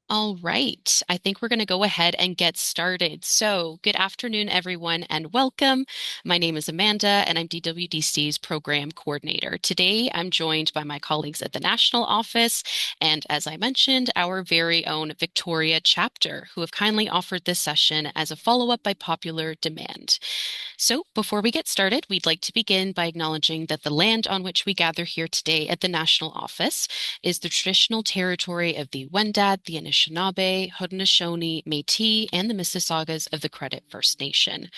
All right, I think we're going to go ahead and get started. So, good afternoon, everyone, and welcome. My name is Amanda, and I'm DWDC's program coordinator. Today, I'm joined by my colleagues at the national office, and as I mentioned, our very own Victoria chapter, who have kindly offered this session as a follow-up by popular demand. So, before we get started, we'd like to begin by acknowledging that the land on which we gather here today at the national office is the traditional territory of the Wendat, the Anishinaabe, Haudenosaunee, Métis, and the Mississaugas of the Credit First Nation.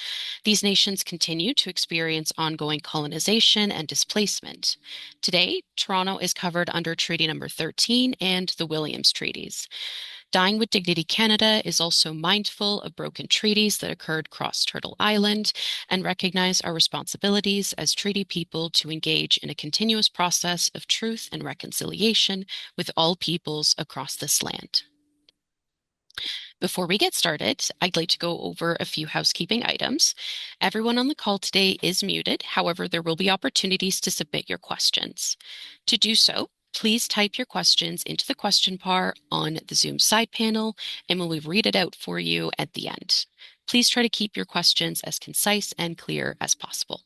These nations continue to experience ongoing colonization and displacement. Today, Toronto is covered under Treaty Number 13 and the Williams Treaties. Dying with Dignity Canada is also mindful of broken treaties that occurred across Turtle Island and recognize our responsibilities as treaty people to engage in a continuous process of truth and reconciliation with all peoples across this land. Before we get started, I'd like to go over a few housekeeping items. Everyone on the call today is muted. However, there will be opportunities to submit your questions. To do so, please type your questions into the question bar on the Zoom side panel, and we'll read it out for you at the end. Please try to keep your questions as concise and clear as possible.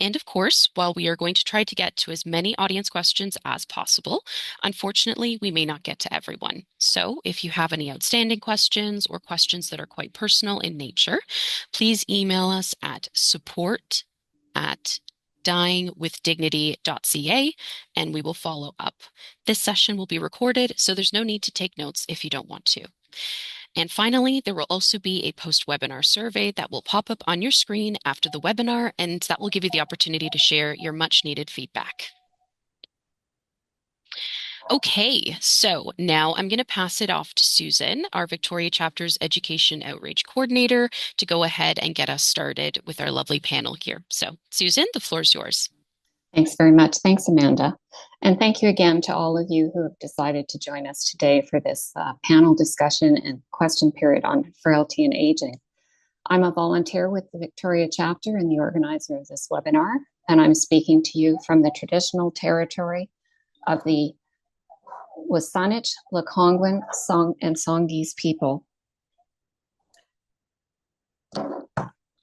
And of course, while we are going to try to get to as many audience questions as possible, unfortunately, we may not get to everyone. So if you have any outstanding questions or questions that are quite personal in nature, please email us at support@dyingwithdignity.ca and we will follow up. This session will be recorded, so there's no need to take notes if you don't want to. And finally, there will also be a post-webinar survey that will pop up on your screen after the webinar, and that will give you the opportunity to share your much-needed feedback. Okay, so now I'm going to pass it off to Susan, our Victoria Chapter's Education Outreach Coordinator, to go ahead and get us started with our lovely panel here. So, Susan, the floor is yours. Thanks very much. Thanks, Amanda. And thank you again to all of you who have decided to join us today for this panel discussion and question period on frailty and aging. I'm a volunteer with the Victoria chapter and the organizer of this webinar, and I'm speaking to you from the traditional territory of the Wasanich, Lekwungen, and Songhees people.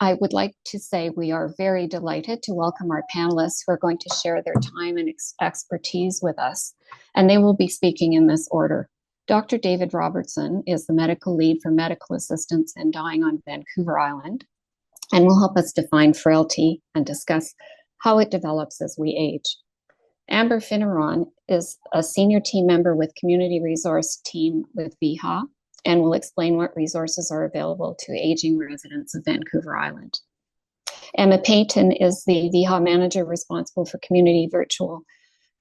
I would like to say we are very delighted to welcome our panelists who are going to share their time and expertise with us, and they will be speaking in this order. Dr. David Robertson is the medical lead for medical assistance in dying on Vancouver Island, and will help us define frailty and discuss how it develops as we age. Amber Finneran is a senior team member with Community Resource Team with VHA, and will explain what resources are available to aging residents of Vancouver Island. Emma Payton is the VHA manager responsible for community virtual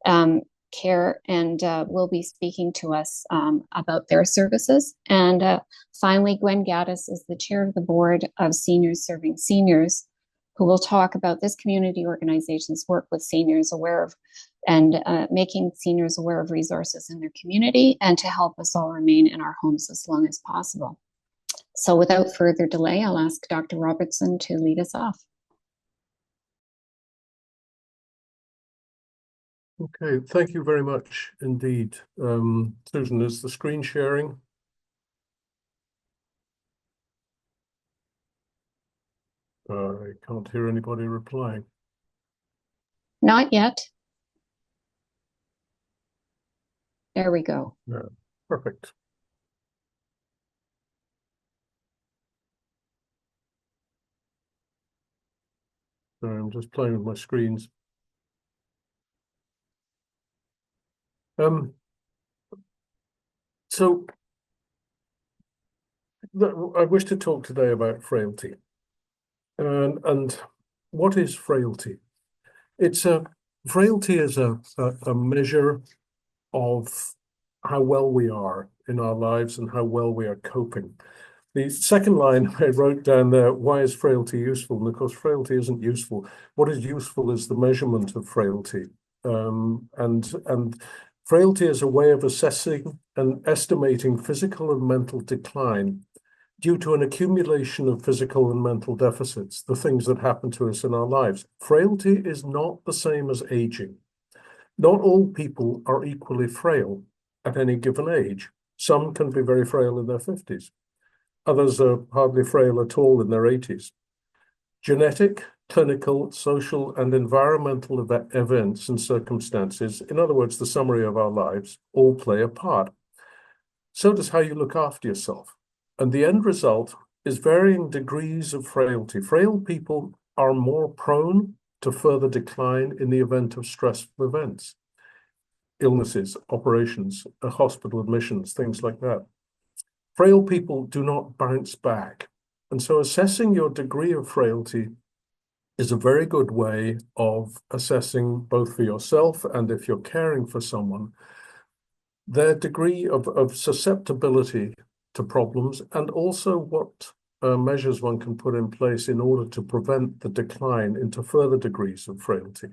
care, and will be speaking to us about their services. And finally, Gwen Gaddis is the chair of the board of Seniors Serving Seniors, who will talk about this community organization's work with seniors aware of and making seniors aware of resources in their community and to help us all remain in our homes as long as possible. So without further delay, I'll ask Dr. Robertson to lead us off. Okay, thank you very much indeed. Susan, is the screen sharing? I can't hear anybody replying. Not yet. There we go. Yeah, perfect. Sorry, I'm just playing with my screens. So I wish to talk today about frailty. And what is frailty? Frailty is a measure of how well we are in our lives and how well we are coping. The second line I wrote down there, why is frailty useful? And of course, frailty isn't useful. What is useful is the measurement of frailty. And frailty is a way of assessing and estimating physical and mental decline due to an accumulation of physical and mental deficits, the things that happen to us in our lives. Frailty is not the same as aging. Not all people are equally frail, at any given age. Some can be very frail in their 50s. Others are hardly frail at all in their 80s. Genetic, clinical, social, and environmental events and circumstances, in other words, the summary of our lives, all play a part. So does how you look after yourself. And the end result is varying degrees of frailty. Frail people are more prone to further decline in the event of stressful events, illnesses, operations, hospital admissions, things like that. Frail people do not bounce back. And so assessing your degree of frailty is a very good way of assessing, both for yourself and if you're caring for someone, their degree of susceptibility to problems, and also what measures one can put in place in order to prevent the decline into further degrees of frailty.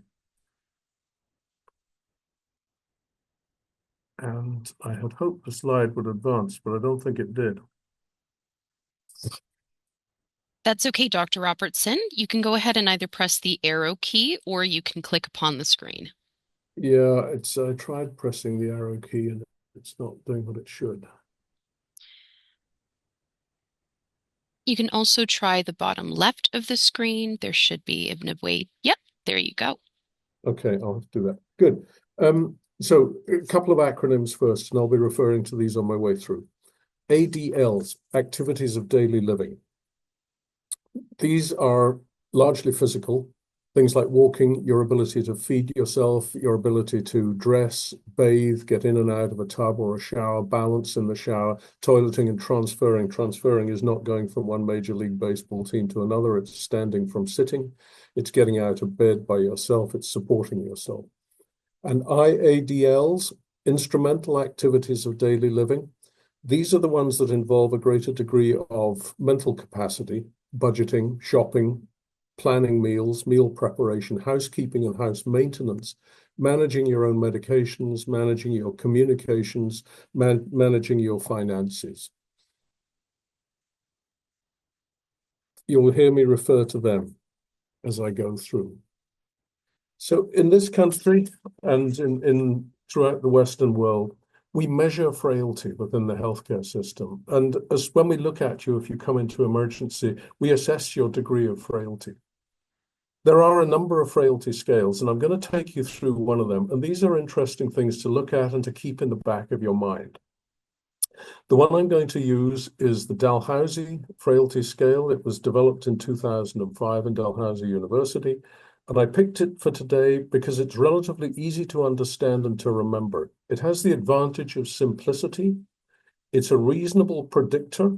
And I had hoped the slide would advance, but I don't think it did. That's okay, Dr. Robertson. You can go ahead and either press the arrow key or you can click upon the screen. Yeah, I tried pressing the arrow key and it's not doing what it should. You can also try the bottom left of the screen. There should be a way. Yep, there you go. Okay, I'll have to do that. Good. So a couple of acronyms first, and I'll be referring to these on my way through. ADLs, activities of daily living. These are largely physical, things like walking, your ability to feed yourself, your ability to dress, bathe, get in and out of a tub or a shower, balance in the shower, toileting and transferring. Transferring is not going from one Major League Baseball team to another. It's standing from sitting. It's getting out of bed by yourself. It's supporting yourself. And IADLs, instrumental activities of daily living. These are the ones that involve a greater degree of mental capacity, budgeting, shopping, planning meals, meal preparation, housekeeping and house maintenance, managing your own medications, managing your communications, managing your finances. You'll hear me refer to them as I go through. So in this country and in throughout the Western world, we measure frailty within the healthcare system. And as when we look at you, if you come into emergency, we assess your degree of frailty. There are a number of frailty scales, and I'm going to take you through one of them. And these are interesting things to look at and to keep in the back of your mind. The one I'm going to use is the Dalhousie Frailty Scale. It was developed in 2005 in Dalhousie University. And I picked it for today because it's relatively easy to understand and to remember. It has the advantage of simplicity. It's a reasonable predictor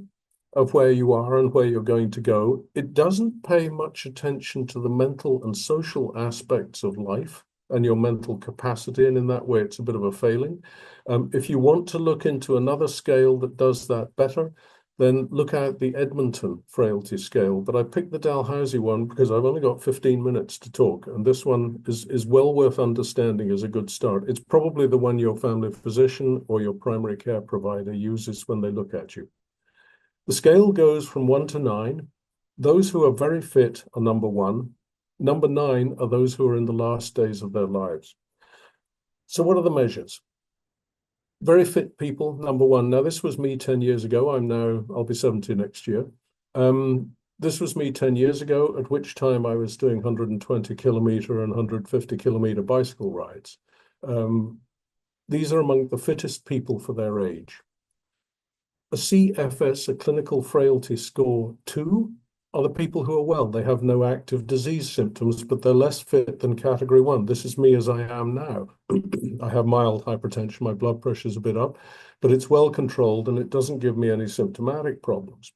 of where you are and where you're going to go. It doesn't pay much attention to the mental and social aspects of life and your mental capacity, and in that way, it's a bit of a failing. If you want to look into another scale that does that better, then look at the Edmonton Frailty Scale. But I picked the Dalhousie one because I've only got 15 minutes to talk, and this one is well worth understanding as a good start. It's probably the one your family physician or your primary care provider uses when they look at you. The scale goes from 1 to 9. Those who are very fit are number 1. Number 9 are those who are in the last days of their lives. So what are the measures? Very fit people, number 1. Now, this was me 10 years ago. I'll be 70 next year. This was me 10 years ago, at which time I was doing 120 kilometer and 150 kilometer bicycle rides. These are among the fittest people for their age. A CFS, a clinical frailty score 2, are the people who are well. They have no active disease symptoms, but they're less fit than category 1. This is me as I am now. I have mild hypertension, my blood pressure is a bit up, but it's well controlled and it doesn't give me any symptomatic problems.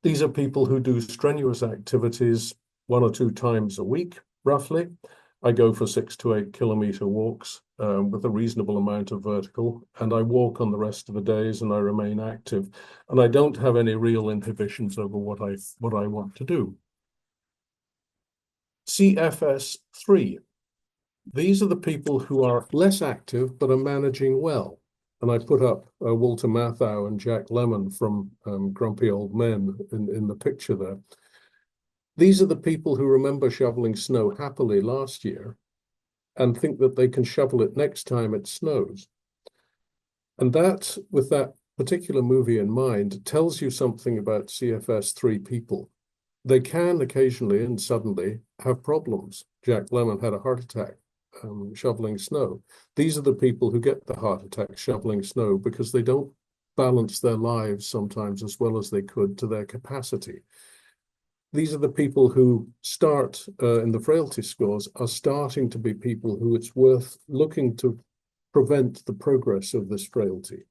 These are people who do strenuous activities 1 or 2 times a week, roughly. I go for 6 to 8 kilometer walks with a reasonable amount of vertical, and I walk on the rest of the days and I remain active. And I don't have any real inhibitions over what I want to do. CFS 3. These are the people who are less active but are managing well. And I put up Walter Matthau and Jack Lemmon from Grumpy Old Men in the picture there. These are the people who remember shoveling snow happily last year and think that they can shovel it next time it snows. And that, with that particular movie in mind, tells you something about CFS3 people. They can occasionally and suddenly have problems. Jack Lemmon had a heart attack shoveling snow. These are the people who get the heart attack shoveling snow because they don't balance their lives sometimes as well as they could to their capacity. These are the people who start in the frailty scores are starting to be people who it's worth looking to prevent the progress of this frailty.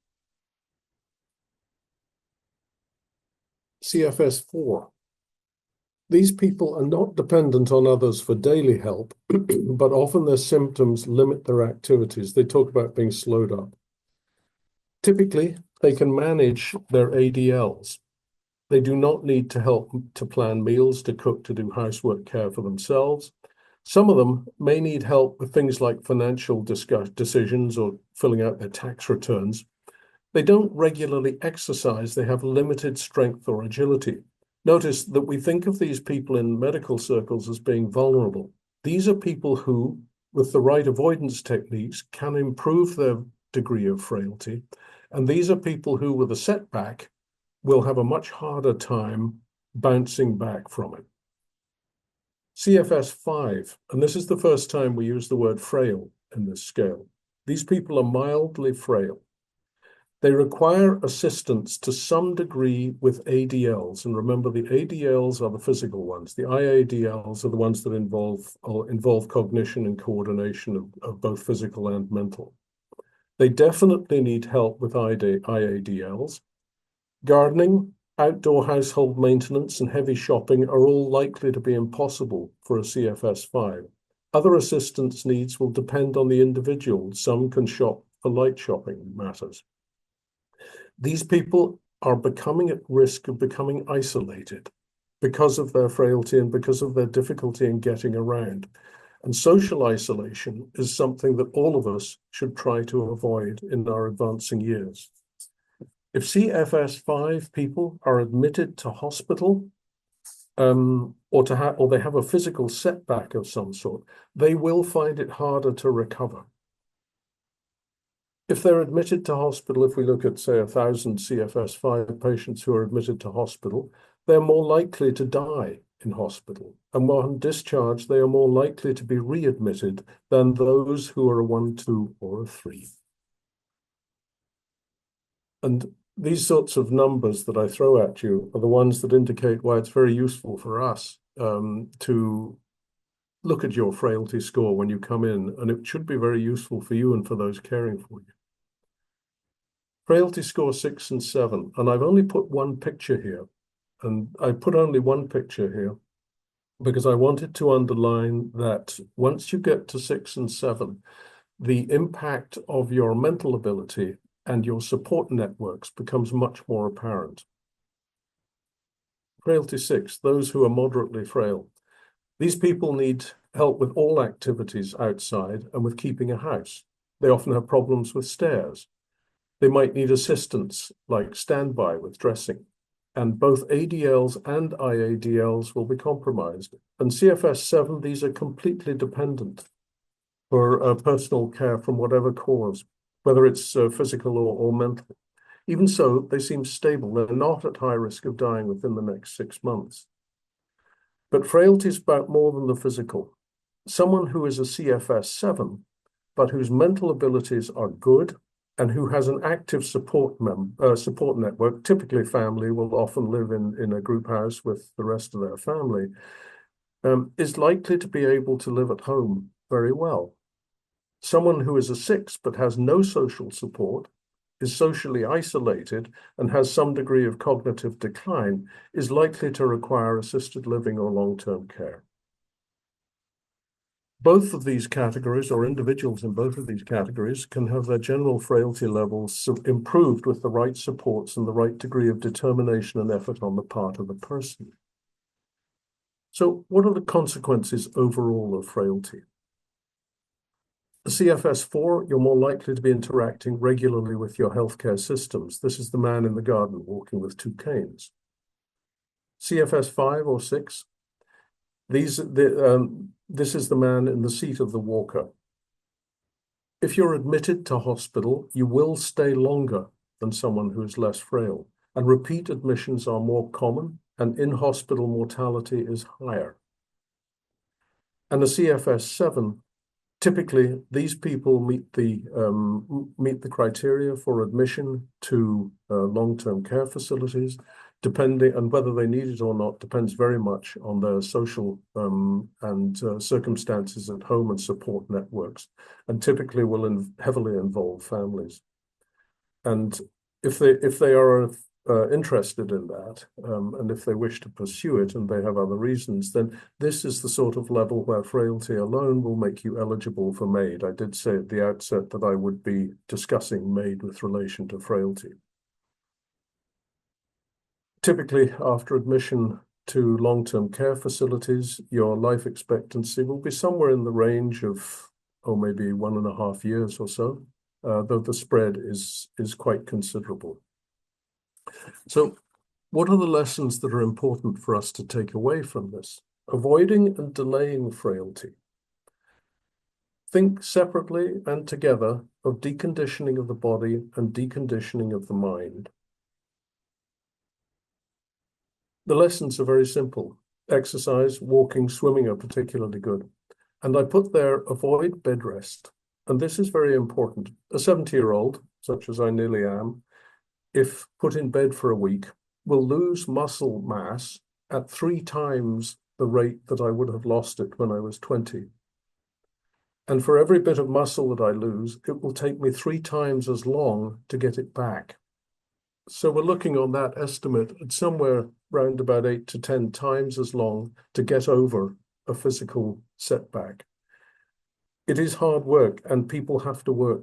CFS4. These people are not dependent on others for daily help, but often their symptoms limit their activities. They talk about being slowed up. Typically, they can manage their ADLs. They do not need to help to plan meals, to cook, to do housework care for themselves. Some of them may need help with things like financial decisions or filling out their tax returns. They don't regularly exercise. They have limited strength or agility. Notice that we think of these people in medical circles as being vulnerable. These are people who, with the right avoidance techniques, can improve their degree of frailty. And these are people who, with a setback, will have a much harder time bouncing back from it. CFS5, and this is the first time we use the word frail in this scale. These people are mildly frail. They require assistance to some degree with ADLs. And remember, the ADLs are the physical ones. The IADLs are the ones that involve cognition and coordination of both physical and mental. They definitely need help with IADLs. Gardening, outdoor household maintenance, and heavy shopping are all likely to be impossible for a CFS5. Other assistance needs will depend on the individual. Some can shop for light shopping matters. These people are becoming at risk of becoming isolated because of their frailty and because of their difficulty in getting around. And social isolation is something that all of us should try to avoid in our advancing years. If CFS5 people are admitted to hospital or they have a physical setback of some sort, they will find it harder to recover. If they're admitted to hospital, if we look at, say, 1,000 CFS5 patients who are admitted to hospital, they're more likely to die in hospital. And when discharged, they are more likely to be readmitted than those who are a 1, 2, or a 3. And these sorts of numbers that I throw at you are the ones that indicate why it's very useful for us to look at your frailty score when you come in, and it should be very useful for you and for those caring for you. Frailty score 6 and 7, and I've only put one picture here, and I put only one picture here because I wanted to underline that once you get to 6 and 7, the impact of your mental ability and your support networks becomes much more apparent. Frailty 6, those who are moderately frail. These people need help with all activities outside and with keeping a house. They often have problems with stairs. They might need assistance like standby with dressing. And both ADLs and IADLs will be compromised. And CFS7, these are completely dependent for personal care from whatever cause, whether it's physical or mental. Even so, they seem stable. They're not at high risk of dying within the next 6 months. But frailty is about more than the physical. Someone who is a CFS7, but whose mental abilities are good and who has an active support network, typically family, will often live in a group house with the rest of their family, is likely to be able to live at home very well. Someone who is a 6 but has no social support, is socially isolated, and has some degree of cognitive decline, is likely to require assisted living or long-term care. Both of these categories, or individuals in both of these categories, can have their general frailty levels improved with the right supports and the right degree of determination and effort on the part of the person. So what are the consequences overall of frailty? The CFS4, you're more likely to be interacting regularly with your healthcare systems. This is the man in the garden walking with 2 canes. CFS5 or 6, this is the man in the seat of the walker. if you're admitted to hospital, you will stay longer than someone who is less frail. And repeat admissions are more common, and in-hospital mortality is higher. And the CFS7, typically these people meet the criteria for admission to long-term care facilities, depending on whether they need it or not depends very much on their social and circumstances at home and support networks, and typically will heavily involve families. And if they are interested in that, and if they wish to pursue it and they have other reasons, then this is the sort of level where frailty alone will make you eligible for MAID. I did say at the outset that I would be discussing MAID with relation to frailty. Typically, after admission to long-term care facilities, your life expectancy will be somewhere in the range of, maybe 1.5 years or so, though the spread is quite considerable. So what are the lessons that are important for us to take away from this? Avoiding and delaying frailty. Think separately and together of deconditioning of the body and deconditioning of the mind. The lessons are very simple. Exercise, walking, swimming are particularly good. And I put there, avoid bed rest. And this is very important. A 70-year-old, such as I nearly am, if put in bed for a week, will lose muscle mass at 3 times the rate that I would have lost it when I was 20. And for every bit of muscle that I lose, it will take me 3 times as long to get it back. So we're looking on that estimate at somewhere around about 8 to 10 times as long to get over a physical setback. It is hard work, and people have to work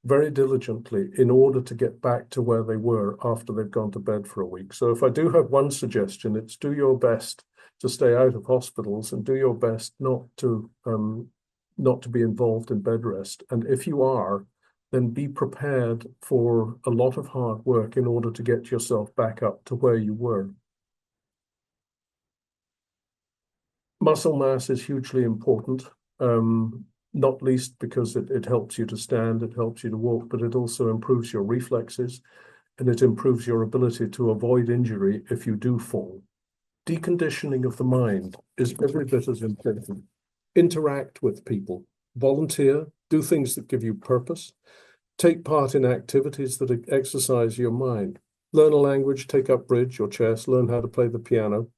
very diligently in order to get back to where they were after they've gone to bed for a week. So if I do have one suggestion, it's do your best to stay out of hospitals and do your best not to be involved in bed rest. And if you are, then be prepared for a lot of hard work in order to get yourself back up to where you were. Muscle mass is hugely important, not least because it helps you to stand, it helps you to walk, but it also improves your reflexes, and it improves your ability to avoid injury if you do fall. Deconditioning of the mind is every bit as important. Interact with people, volunteer, do things that give you purpose, take part in activities that exercise your mind. Learn a language, take up bridge or chess, learn how to play the piano,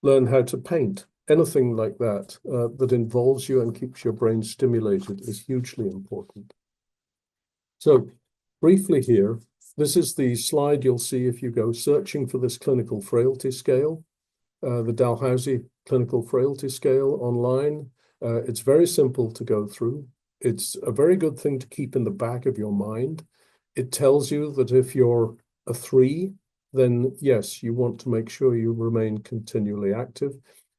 learn how to paint. Anything like that that involves you and keeps your brain stimulated is hugely important. So briefly here, this is the slide you'll see if you go searching for this clinical frailty scale, the Dalhousie clinical frailty scale online. It's very simple to go through. It's a very good thing to keep in the back of your mind. It tells you that if you're a 3, then yes, you want to make sure you remain continually active.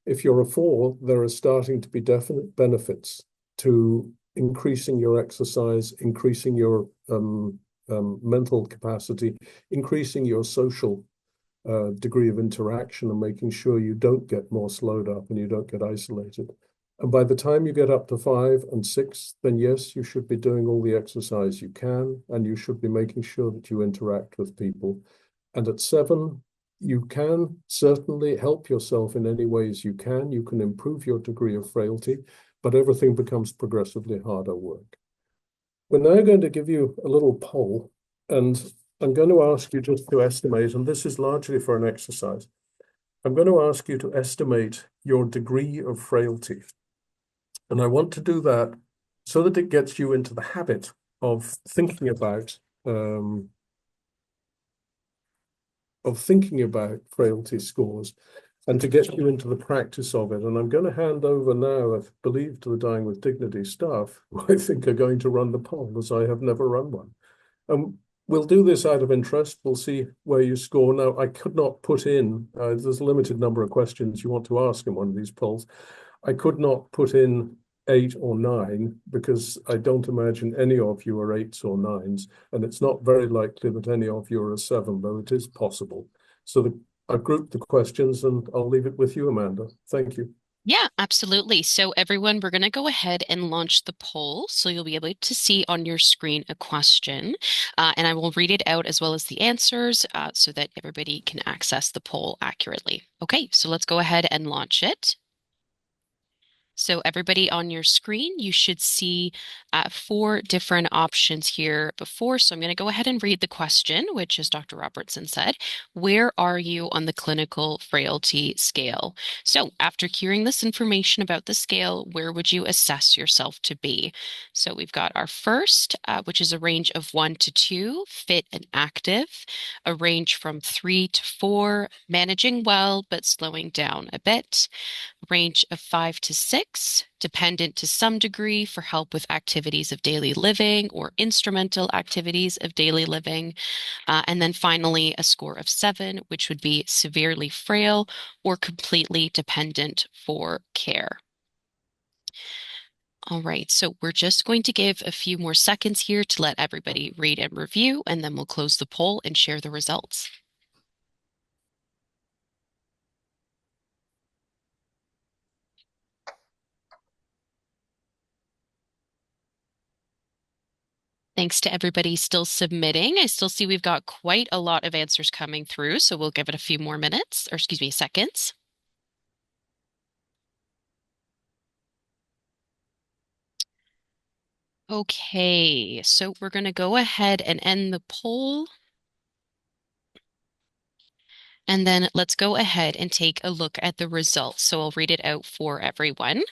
If you're a 4, there are starting to be definite benefits to increasing your exercise, increasing your mental capacity, increasing your social degree of interaction, and making sure you don't get more slowed up and you don't get isolated. And by the time you get up to 5 and 6, then yes, you should be doing all the exercise you can, and you should be making sure that you interact with people. And at 7, you can certainly help yourself in any ways you can. You can improve your degree of frailty, but everything becomes progressively harder work. We're now going to give you a little poll, and I'm going to ask you just to estimate, and this is largely for an exercise. I'm going to ask you to estimate your degree of frailty. And I want to do that so that it gets you into the habit of thinking about frailty scores, and to get you into the practice of it. And I'm going to hand over now, I believe, to the Dying with Dignity staff, who I think are going to run the poll, as I have never run one. We'll do this out of interest. We'll see where you score. Now, I could not put in, there's a limited number of questions you want to ask in one of these polls. I could not put in 8 or 9 because I don't imagine any of you are 8s or 9s, and it's not very likely that any of you are a 7, though it is possible. So I've grouped the questions, and I'll leave it with you, Amanda. Thank you. Yeah, absolutely. So everyone, we're going to go ahead and launch the poll. So you'll be able to see on your screen a question, and I will read it out as well as the answers so that everybody can access the poll accurately. Okay, so let's go ahead and launch it. So everybody on your screen, you should see four different options here before. So I'm going to go ahead and read the question, which, as Dr. Robertson said, where are you on the clinical frailty scale? So after hearing this information about the scale, where would you assess yourself to be? So we've got our first, which is a range of 1 to 2, fit and active, a range from 3 to 4, managing well but slowing down a bit, range of 5 to 6, dependent to some degree for help with activities of daily living or instrumental activities of daily living. And then finally, a score of 7, which would be severely frail or completely dependent for care. All right, so we're just going to give a few more seconds here to let everybody read and review, and then we'll close the poll and share the results. Thanks to everybody still submitting. I still see we've got quite a lot of answers coming through, so we'll give it a few more minutes, or excuse me, seconds. Okay, so we're going to go ahead and end the poll. And then let's go ahead and take a look at the results. So I'll read it out for everyone.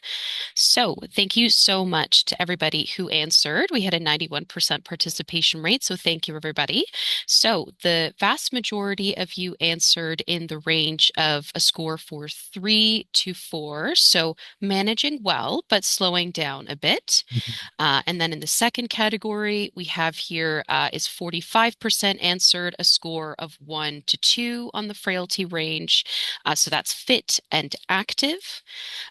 So thank you so much to everybody who answered. We had a 91% participation rate, so thank you, everybody. So the vast majority of you answered in the range of a score for 3 to 4, so managing well, but slowing down a bit. And then in the second category, we have here is 45% answered a score of 1 to 2 on the frailty range. So that's fit and active.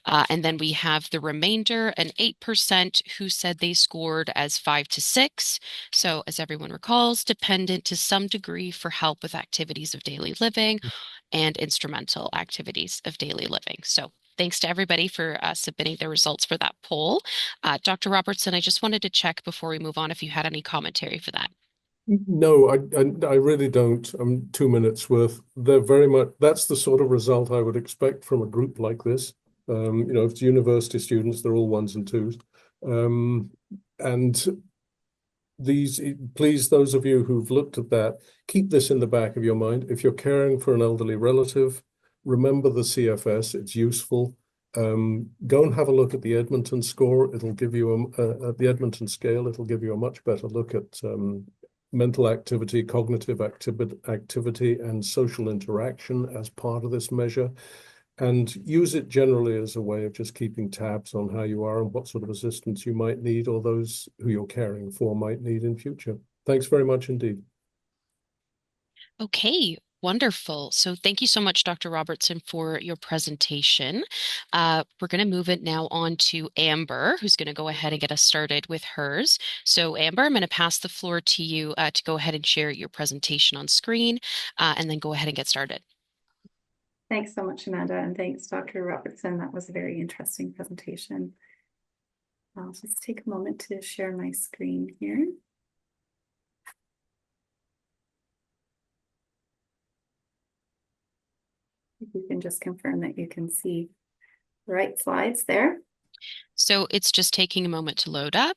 And then we have the remainder, an 8% who said they scored as 5 to 6. So as everyone recalls, dependent to some degree for help with activities of daily living and instrumental activities of daily living. So thanks to everybody for submitting their results for that poll. Dr. Robertson, I just wanted to check before we move on if you had any commentary for that. No, I really don't. I'm 2 minutes worth. They're very much, that's the sort of result I would expect from a group like this. If it's university students, they're all ones and twos. And please, those of you who've looked at that, keep this in the back of your mind. If you're caring for an elderly relative, remember the CFS, it's useful. Go and have a look at the Edmonton score. It'll give you at the Edmonton scale, it'll give you a much better look at mental activity, cognitive activity, and social interaction as part of this measure. And use it generally as a way of just keeping tabs on how you are and what sort of assistance you might need or those who you're caring for might need in future. Thanks very much indeed. Okay, wonderful. So thank you so much, Dr. Robertson, for your presentation. We're going to move it now on to Amber, who's going to go ahead and get us started with hers. So Amber, I'm going to pass the floor to you to go ahead and share your presentation on screen, and then go ahead and get started. Thanks so much, Amanda, and thanks, Dr. Robertson. That was a very interesting presentation. I'll just take a moment to share my screen here. If you can just confirm that you can see the right slides there. So it's just taking a moment to load up.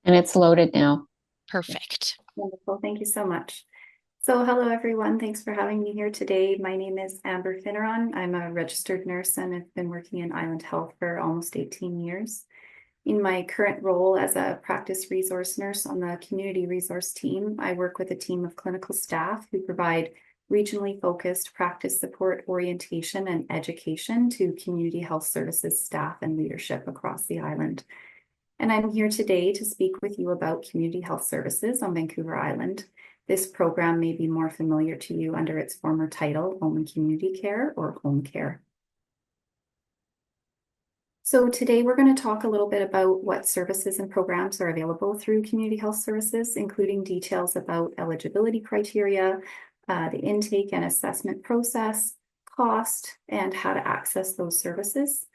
And it's loaded now. Perfect. Wonderful. Thank you so much. So hello, everyone. Thanks for having me here today. My name is Amber Finneran. I'm a registered nurse and I've been working in Island Health for almost 18 years. In my current role as a practice resource nurse on the community resource team, I work with a team of clinical staff who provide regionally focused practice support, orientation, and education to community health services staff and leadership across the island. And I'm here today to speak with you about community health services on Vancouver Island. This program may be more familiar to you under its former title, Home and Community Care or Home Care. So today we're going to talk a little bit about what services and programs are available through community health services, including details about eligibility criteria, the intake and assessment process, cost, and how to access those services.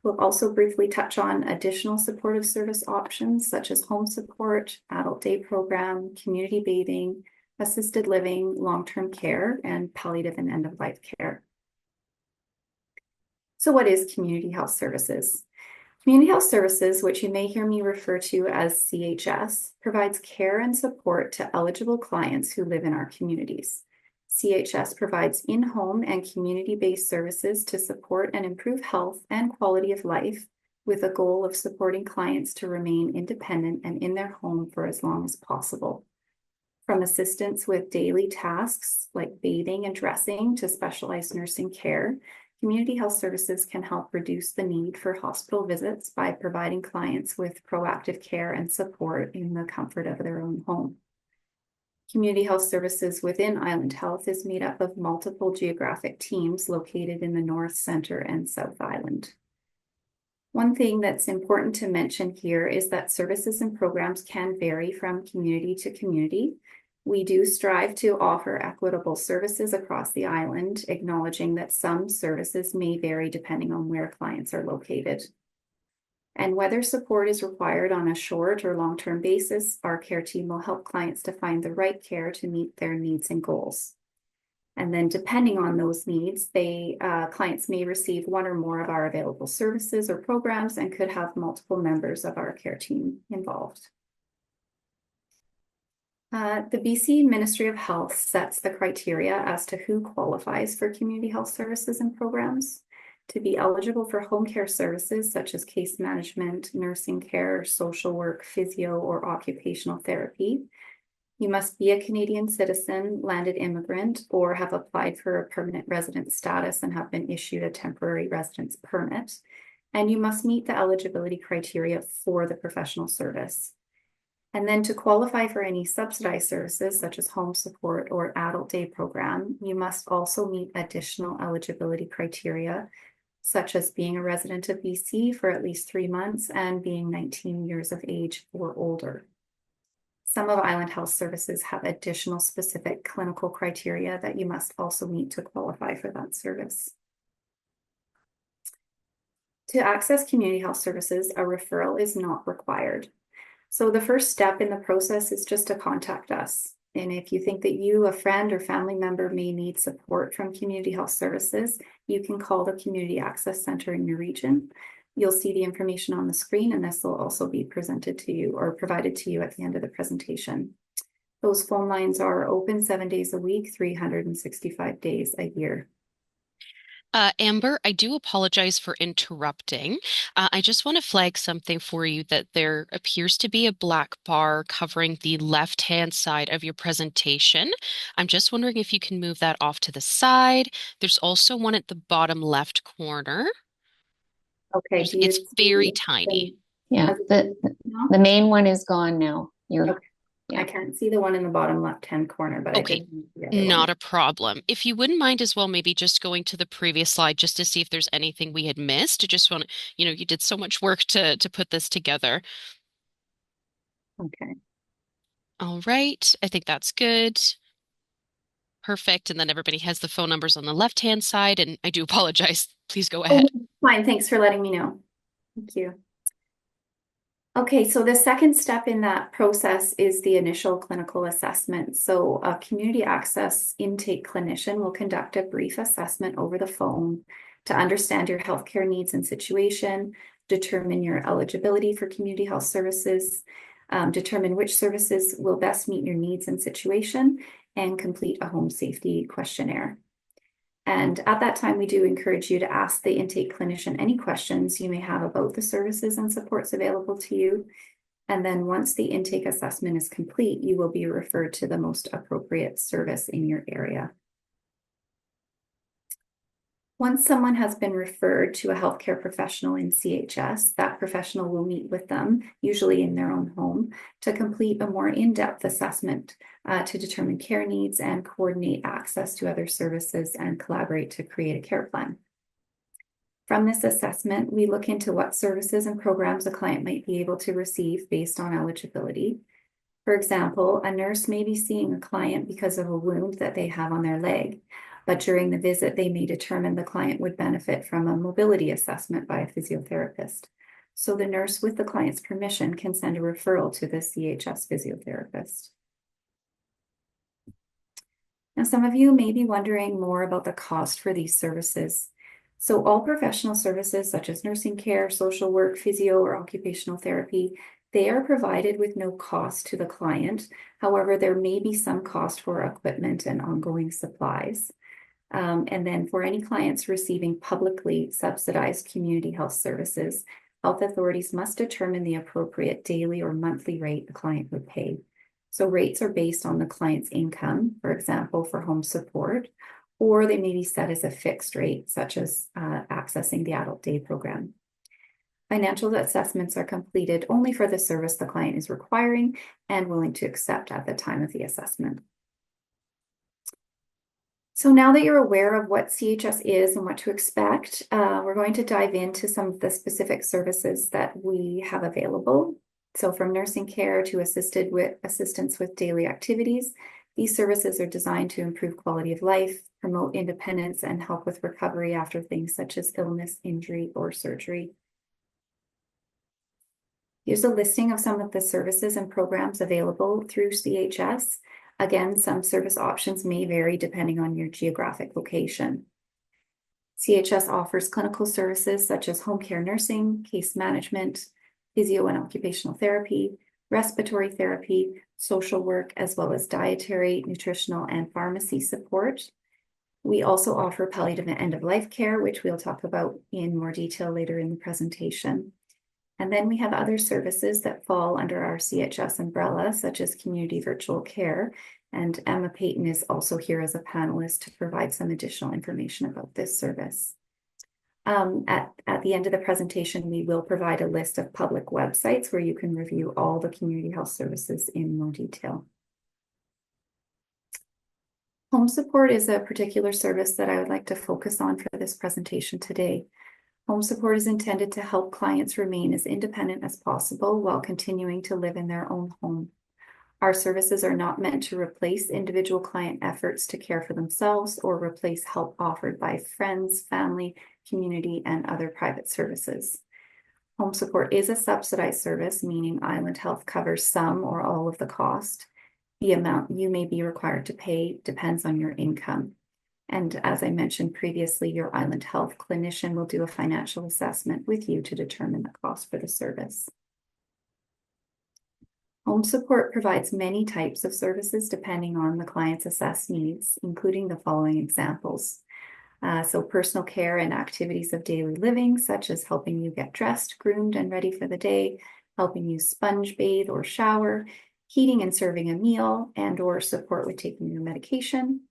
We'll also briefly touch on additional supportive service options such as home support, adult day program, community bathing, assisted living, long-term care, and palliative and end-of-life care. So what is community health services? Community health services, which you may hear me refer to as CHS, provides care and support to eligible clients who live in our communities. CHS provides in-home and community-based services to support and improve health and quality of life with a goal of supporting clients to remain independent and in their home for as long as possible. From assistance with daily tasks like bathing and dressing to specialized nursing care, community health services can help reduce the need for hospital visits by providing clients with proactive care and support in the comfort of their own home. Community health services within Island Health is made up of multiple geographic teams located in the North, Center, and South Island. One thing that's important to mention here is that services and programs can vary from community to community. We do strive to offer equitable services across the island, acknowledging that some services may vary depending on where clients are located. And whether support is required on a short or long-term basis, our care team will help clients to find the right care to meet their needs and goals. And then depending on those needs, clients may receive one or more of our available services or programs and could have multiple members of our care team involved. The BC Ministry of Health sets the criteria as to who qualifies for community health services and programs. To be eligible for home care services such as case management, nursing care, social work, physio, or occupational therapy, you must be a Canadian citizen, landed immigrant, or have applied for a permanent resident status and have been issued a temporary residence permit. And you must meet the eligibility criteria for the professional service. And then to qualify for any subsidized services such as home support or adult day program, you must also meet additional eligibility criteria such as being a resident of BC for at least 3 months and being 19 years of age or older. Some of Island Health Services have additional specific clinical criteria that you must also meet to qualify for that service. To access community health services, a referral is not required. So the first step in the process is just to contact us. And if you think that you, a friend or family member may need support from community health services, you can call the Community Access Center in your region. You'll see the information on the screen, and this will also be presented to you or provided to you at the end of the presentation. Those phone lines are open 7 days a week, 365 days a year. Amber, I do apologize for interrupting. I just want to flag something for you that there appears to be a black bar covering the left-hand side of your presentation. I'm just wondering if you can move that off to the side. There's also one at the bottom left corner. Okay, It's very tiny. Yeah, the main one is gone now. Okay. Yeah. I can't see the one in the bottom left-hand corner, but Okay, I did see the other not one. a problem. If you wouldn't mind as well, maybe just going to the previous slide just to see if there's anything we had missed. I just want to, you did so much work to put this together. Okay. All right, I think that's good. Perfect. And then everybody has the phone numbers on the left-hand side, and I do apologize. Please go ahead. Fine, thanks for letting me know. Thank you. Okay, so the second step in that process is the initial clinical assessment. So a community access intake clinician will conduct a brief assessment over the phone to understand your healthcare needs and situation, determine your eligibility for community health services, determine which services will best meet your needs and situation, and complete a home safety questionnaire. And at that time, we do encourage you to ask the intake clinician any questions you may have about the services and supports available to you. And then once the intake assessment is complete, you will be referred to the most appropriate service in your area. Once someone has been referred to a healthcare professional in CHS, that professional will meet with them, usually in their own home, to complete a more in-depth assessment to determine care needs and coordinate access to other services and collaborate to create a care plan. From this assessment, we look into what services and programs a client might be able to receive based on eligibility. For example, a nurse may be seeing a client because of a wound that they have on their leg, but during the visit, they may determine the client would benefit from a mobility assessment by a physiotherapist. So the nurse, with the client's permission, can send a referral to the CHS physiotherapist. Now, some of you may be wondering more about the cost for these services. So all professional services such as nursing care, social work, physio, or occupational therapy, they are provided with no cost to the client. However, there may be some cost for equipment and ongoing supplies. And then for any clients receiving publicly subsidized community health services, health authorities must determine the appropriate daily or monthly rate the client would pay. So rates are based on the client's income, for example, for home support, or they may be set as a fixed rate, such as accessing the adult day program. Financial assessments are completed only for the service the client is requiring and willing to accept at the time of the assessment. So now that you're aware of what CHS is and what to expect, we're going to dive into some of the specific services that we have available. So from nursing care to assistance with daily activities, these services are designed to improve quality of life, promote independence, and help with recovery after things such as illness, injury, or surgery. Here's a listing of some of the services and programs available through CHS. Again, some service options may vary depending on your geographic location. CHS offers clinical services such as home care nursing, case management, physio and occupational therapy, respiratory therapy, social work, as well as dietary, nutritional, and pharmacy support. We also offer palliative and end-of-life care, which we'll talk about in more detail later in the presentation. And then we have other services that fall under our CHS umbrella, such as community virtual care. And Emma Payton is also here as a panelist to provide some additional information about this service. At the end of the presentation, we will provide a list of public websites where you can review all the community health services in more detail. Home support is a particular service that I would like to focus on for this presentation today. Home support is intended to help clients remain as independent as possible while continuing to live in their own home. Our services are not meant to replace individual client efforts to care for themselves or replace help offered by friends, family, community, and other private services. Home support is a subsidized service, meaning Island Health covers some or all of the cost. The amount you may be required to pay depends on your income. And as I mentioned previously, your Island Health clinician will do a financial assessment with you to determine the cost for the service. Home support provides many types of services depending on the client's assessed needs, including the following examples. So personal care and activities of daily living, such as helping you get dressed, groomed, and ready for the day, helping you sponge bathe or shower, heating and serving a meal, and/or support with taking your medication.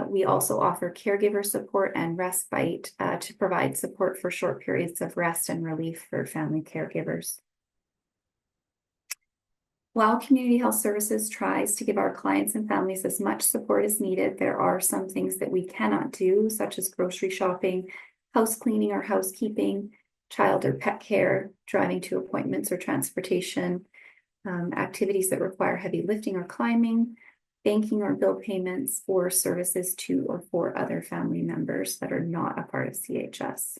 We also offer caregiver support and respite to provide support for short periods of rest and relief for family caregivers. While Community Health Services tries to give our clients and families as much support as needed, there are some things that we cannot do, such as grocery shopping, house cleaning or housekeeping, child or pet care, driving to appointments or transportation, activities that require heavy lifting or climbing, banking or bill payments, or services to or for other family members that are not a part of CHS.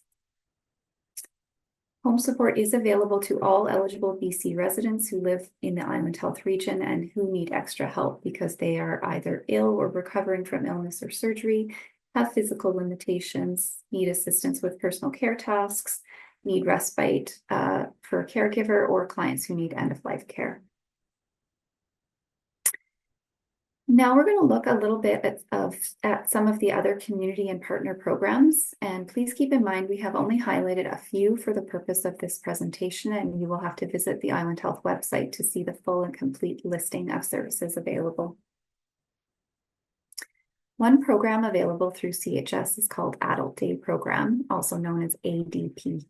Home support is available to all eligible BC residents who live in the Island Health region and who need extra help because they are either ill or recovering from illness or surgery, have physical limitations, need assistance with personal care tasks, need respite for a caregiver, or clients who need end-of-life care. Now we're going to look a little bit at some of the other community and partner programs. And please keep in mind, we have only highlighted a few for the purpose of this presentation, and you will have to visit the Island Health website to see the full and complete listing of services available. One program available through CHS is called Adult Day Program, also known as ADP.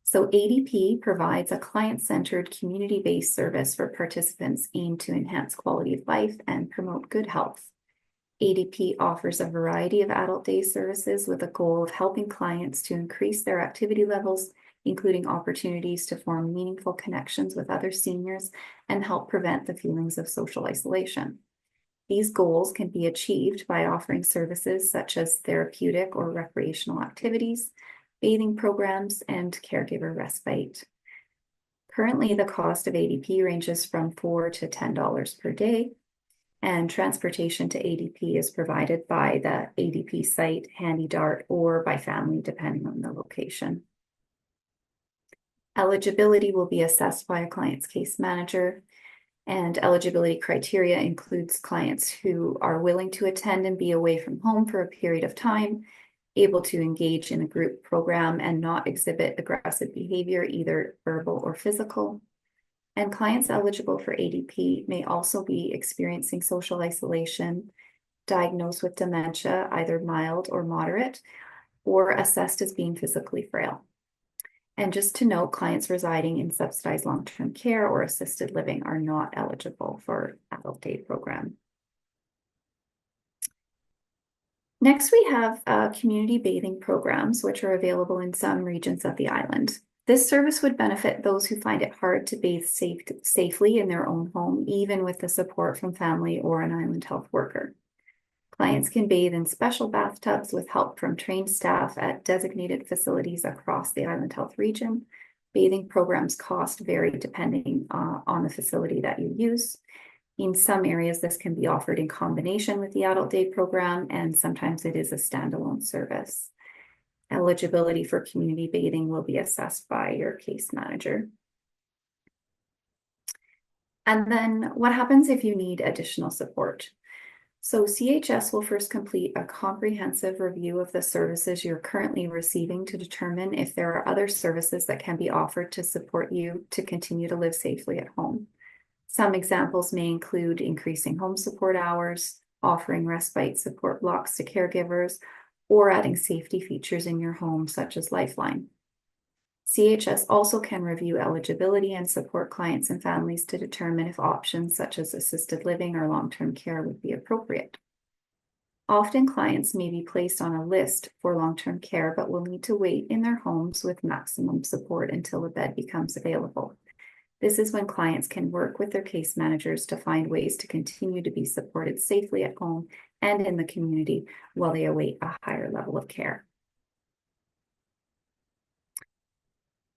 So ADP provides a client-centered, community-based service for participants aimed to enhance quality of life and promote good health. ADP offers a variety of adult day services with a goal of helping clients to increase their activity levels, including opportunities to form meaningful connections with other seniors and help prevent the feelings of social isolation. These goals can be achieved by offering services such as therapeutic or recreational activities, bathing programs, and caregiver respite. Currently, the cost of ADP ranges from $4 to $10 per day, and transportation to ADP is provided by the ADP site, HandyDart, or by family, depending on the location. Eligibility will be assessed by a client's case manager, and eligibility criteria includes clients who are willing to attend and be away from home for a period of time, able to engage in a group program and not exhibit aggressive behavior, either verbal or physical. And clients eligible for ADP may also be experiencing social isolation, diagnosed with dementia, either mild or moderate, or assessed as being physically frail. And just to note, clients residing in subsidized long-term care or assisted living are not eligible for adult day program. Next, we have community bathing programs, which are available in some regions of the island. This service would benefit those who find it hard to bathe safely in their own home, even with the support from family or an island health worker. Clients can bathe in special bathtubs with help from trained staff at designated facilities across the Island Health region. Bathing programs cost vary depending on the facility that you use. In some areas, this can be offered in combination with the Adult Day program, and sometimes it is a standalone service. Eligibility for community bathing will be assessed by your case manager. And then what happens if you need additional support? So CHS will first complete a comprehensive review of the services you're currently receiving to determine if there are other services that can be offered to support you to continue to live safely at home. Some examples may include increasing home support hours, offering respite support blocks to caregivers, or adding safety features in your home, such as Lifeline. CHS also can review eligibility and support clients and families to determine if options such as assisted living or long-term care would be appropriate. Often clients may be placed on a list for long-term care, but will need to wait in their homes with maximum support until a bed becomes available. This is when clients can work with their case managers to find ways to continue to be supported safely at home and in the community while they await a higher level of care.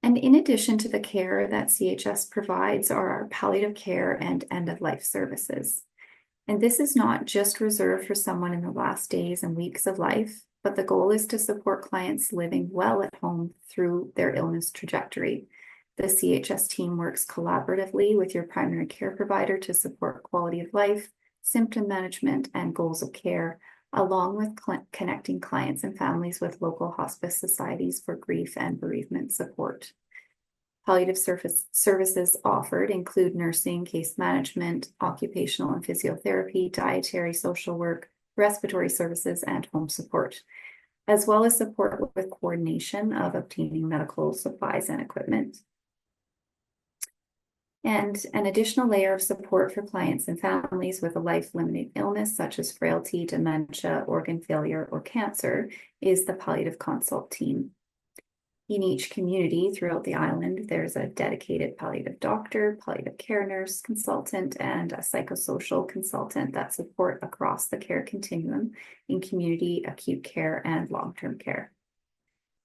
And in addition to the care that CHS provides are our palliative care and end-of-life services. And this is not just reserved for someone in the last days and weeks of life, but the goal is to support clients living well at home through their illness trajectory. The CHS team works collaboratively with your primary care provider to support quality of life, symptom management, and goals of care, along with connecting clients and families with local hospice societies for grief and bereavement support. Palliative services offered include nursing, case management, occupational and physiotherapy, dietary, social work, respiratory services, and home support, as well as support with coordination of obtaining medical supplies and equipment. And an additional layer of support for clients and families with a life-limiting illness such as frailty, dementia, organ failure, or cancer is the palliative consult team. In each community throughout the island, there's a dedicated palliative doctor, palliative care nurse consultant, and a psychosocial consultant that support across the care continuum in community, acute care, and long-term care.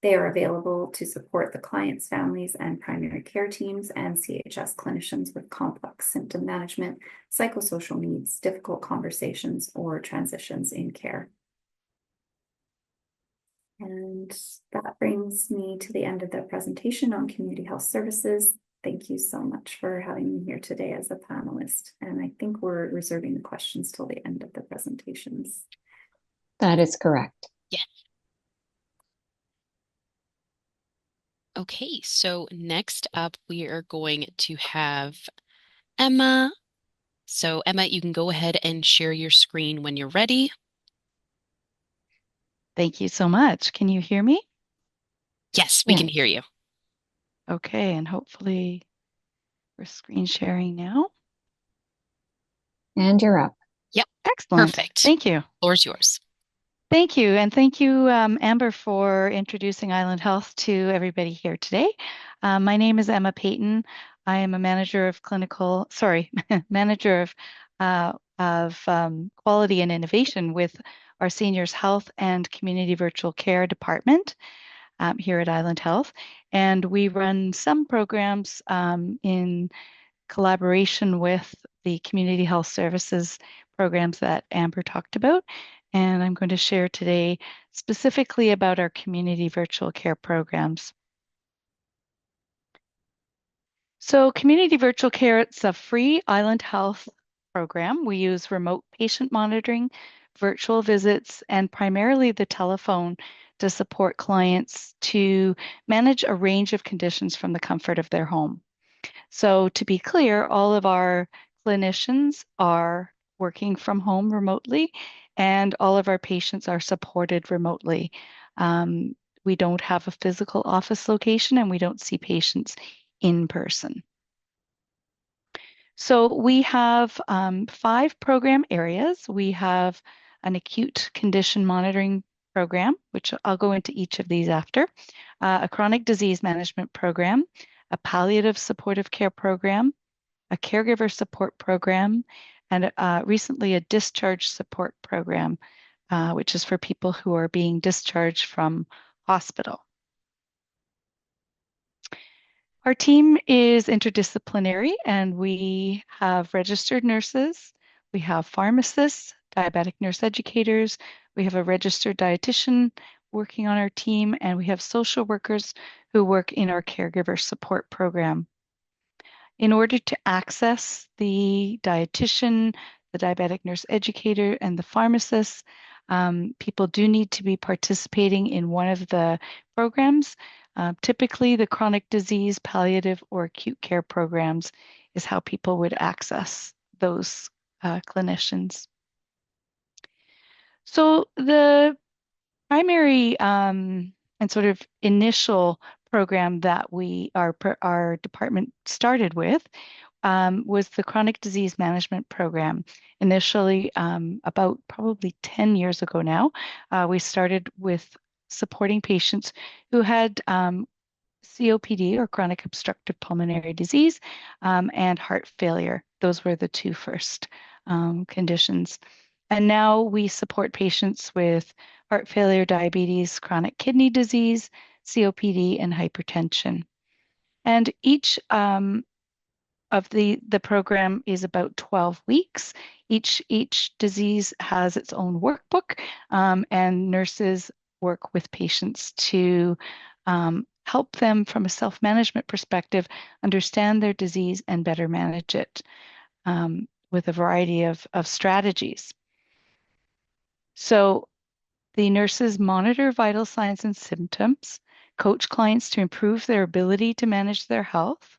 They are available to support the clients, families, and primary care teams and CHS clinicians with complex symptom management, psychosocial needs, difficult conversations, or transitions in care. And that brings me to the end of the presentation on community health services. Thank you so much for having me here today as a panelist. And I think we're reserving the questions till the end of the presentations. That is correct. Yes. Okay, so next up we are going to have Emma. So Emma, you can go ahead and share your screen when you're ready. Thank you so much. Can you hear me? Yes, we can hear you. Okay, and hopefully we're screen sharing now. And you're up. Yep. Excellent. Perfect. Thank you. Floor's yours. Thank you. And thank you, Amber, for introducing Island Health to everybody here today. My name is Emma Payton. I am a manager of of quality and innovation with our seniors health and community virtual care department here at Island Health. And we run some programs in collaboration with the community health services programs that Amber talked about. And I'm going to share today specifically about our community virtual care programs. So community virtual care, it's a free Island Health program. We use remote patient monitoring, virtual visits, and primarily the telephone to support clients to manage a range of conditions from the comfort of their home. So to be clear, all of our clinicians are working from home remotely, and all of our patients are supported remotely. We don't have a physical office location, and we don't see patients in person. So we have 5 program areas. We have an acute condition monitoring program, which I'll go into each of these after, a chronic disease management program, a palliative supportive care program, a caregiver support program, and recently a discharge support program, which is for people who are being discharged from hospital. Our team is interdisciplinary, and we have registered nurses, we have pharmacists, diabetic nurse educators, we have a registered dietitian working on our team, and we have social workers who work in our caregiver support program. In order to access the dietitian, the diabetic nurse educator, and the pharmacist, people do need to be participating in one of the programs. Typically, the chronic disease, palliative, or acute care programs is how people would access those clinicians. So the primary and sort of initial program that our department started with was the chronic disease management program. Initially, about probably 10 years ago now, we started with supporting patients who had COPD, or chronic obstructive pulmonary disease, and heart failure. Those were the 2 first conditions. And now we support patients with heart failure, diabetes, chronic kidney disease, COPD, and hypertension. And each of the program is about 12 weeks. Each disease has its own workbook, and nurses work with patients to help them from a self-management perspective understand their disease and better manage it with a variety of strategies. So the nurses monitor vital signs and symptoms, coach clients to improve their ability to manage their health,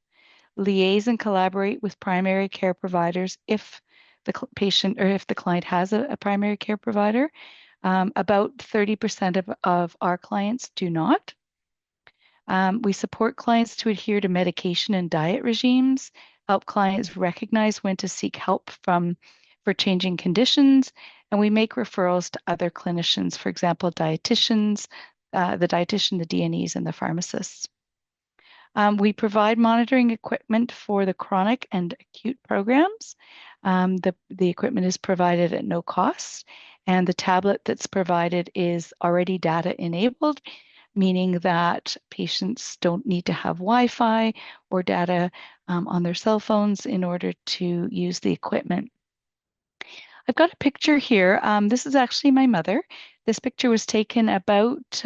liaise and collaborate with primary care providers if the patient or if the client has a primary care provider. About 30% of our clients do not. We support clients to adhere to medication and diet regimes, help clients recognize when to seek help for changing conditions, and we make referrals to other clinicians, for example, dietitians, the dietitian, the DNEs, and the pharmacists. We provide monitoring equipment for the chronic and acute programs. The equipment is provided at no cost, and the tablet that's provided is already data enabled, meaning that patients don't need to have Wi-Fi or data on their cell phones in order to use the equipment. I've got a picture here. This is actually my mother. This picture was taken about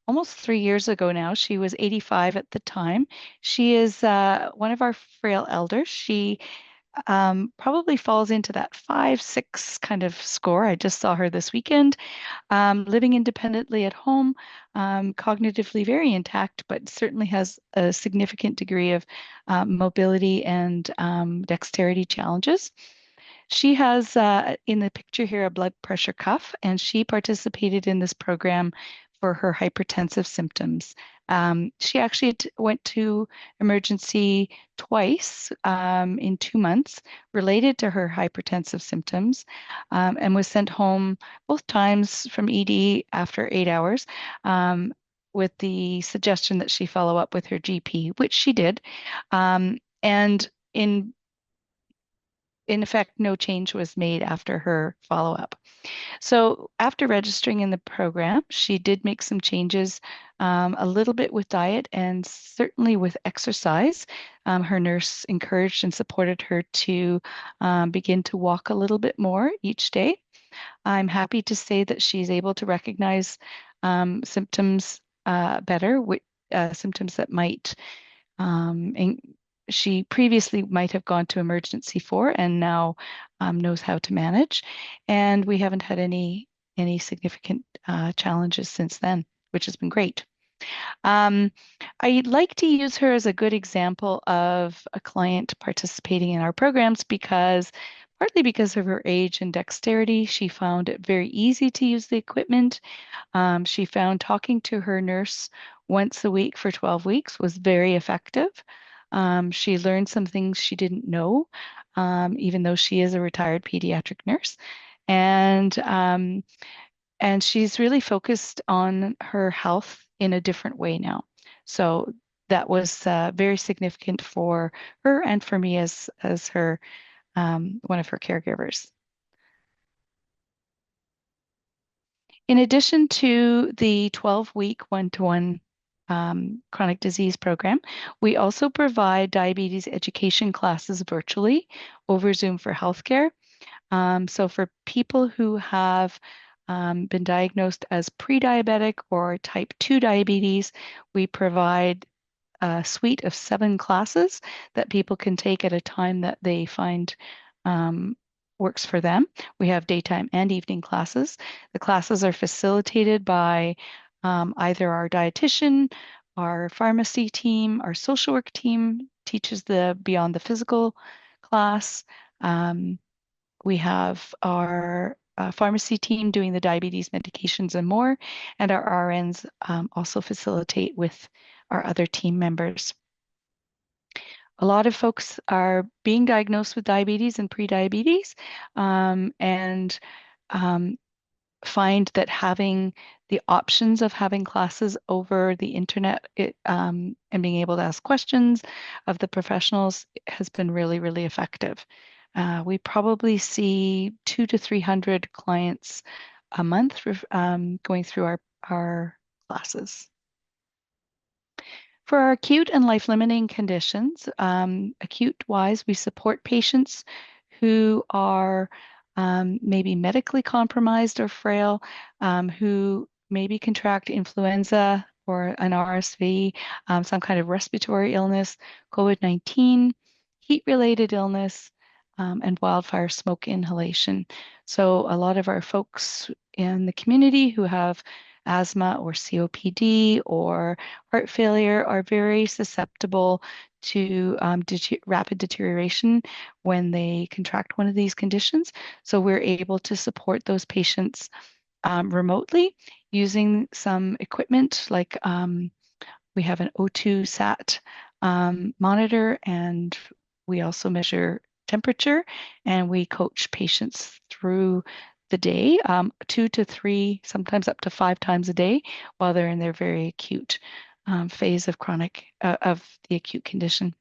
almost 3 years ago now. She was 85 at the time. She is one of our frail elders. She probably falls into that 5, 6 kind of score. I just saw her this weekend, living independently at home, cognitively very intact, but certainly has a significant degree of mobility and dexterity challenges. She has, in the picture here, a blood pressure cuff, and she participated in this program for her hypertensive symptoms. She actually went to emergency twice in 2 months related to her hypertensive symptoms, and was sent home both times from ED after 8 hours with the suggestion that she follow up with her GP, which she did. And in effect, no change was made after her follow-up. So after registering in the program, she did make some changes, a little bit with diet and certainly with exercise. Her nurse encouraged and supported her to begin to walk a little bit more each day. I'm happy to say that she's able to recognize symptoms better, symptoms that might she previously might have gone to emergency for and now knows how to manage. And we haven't had any significant challenges since then, which has been great. I like to use her as a good example of a client participating in our programs partly because of her age and dexterity, she found it very easy to use the equipment. She found talking to her nurse once a week for 12 weeks was very effective. She learned some things she didn't know, even though she is a retired pediatric nurse. And she's really focused on her health in a different way now. So that was very significant for her and for me as her one of her caregivers. In addition to the 12-week one-to-one chronic disease program, we also provide diabetes education classes virtually over Zoom for healthcare. So for people who have been diagnosed as pre-diabetic or type 2 diabetes, we provide a suite of 7 classes that people can take at a time that they find works for them. We have daytime and evening classes. The classes are facilitated by either our dietitian, our pharmacy team, our social work team teaches the Beyond the Physical class. We have our pharmacy team doing the diabetes medications and more, and our RNs also facilitate with our other team members. A lot of folks are being diagnosed with diabetes and pre-diabetes, and find that having the options of having classes over the internet and being able to ask questions of the professionals has been really, really effective. We probably see 200 to 300 clients a month going through our classes. For our acute and life-limiting conditions, acute-wise, we support patients who are maybe medically compromised or frail, who maybe contract influenza or an RSV, some kind of respiratory illness, COVID-19, heat-related illness, and wildfire smoke inhalation. So a lot of our folks in the community who have asthma or COPD or heart failure are very susceptible to rapid deterioration when they contract one of these conditions. So we're able to support those patients remotely using some equipment like we have an O2 sat monitor, and we also measure temperature, and we coach patients through the day, 2 to 3, sometimes up to 5 times a day while they're in their very acute phase of the acute condition.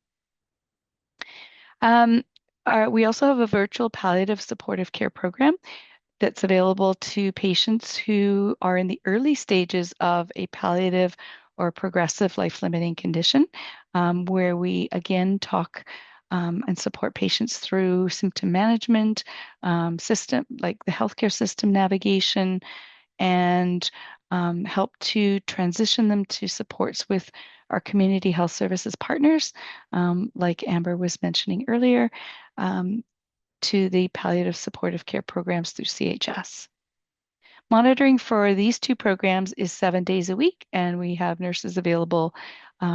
We also have a virtual palliative supportive care program that's available to patients who are in the early stages of a palliative or progressive life-limiting condition, where we again talk and support patients through symptom management, system like the healthcare system navigation, and help to transition them to supports with our community health services partners, like Amber was mentioning earlier, to the palliative supportive care programs through CHS. Monitoring for these 2 programs is 7 days a week, and we have nurses available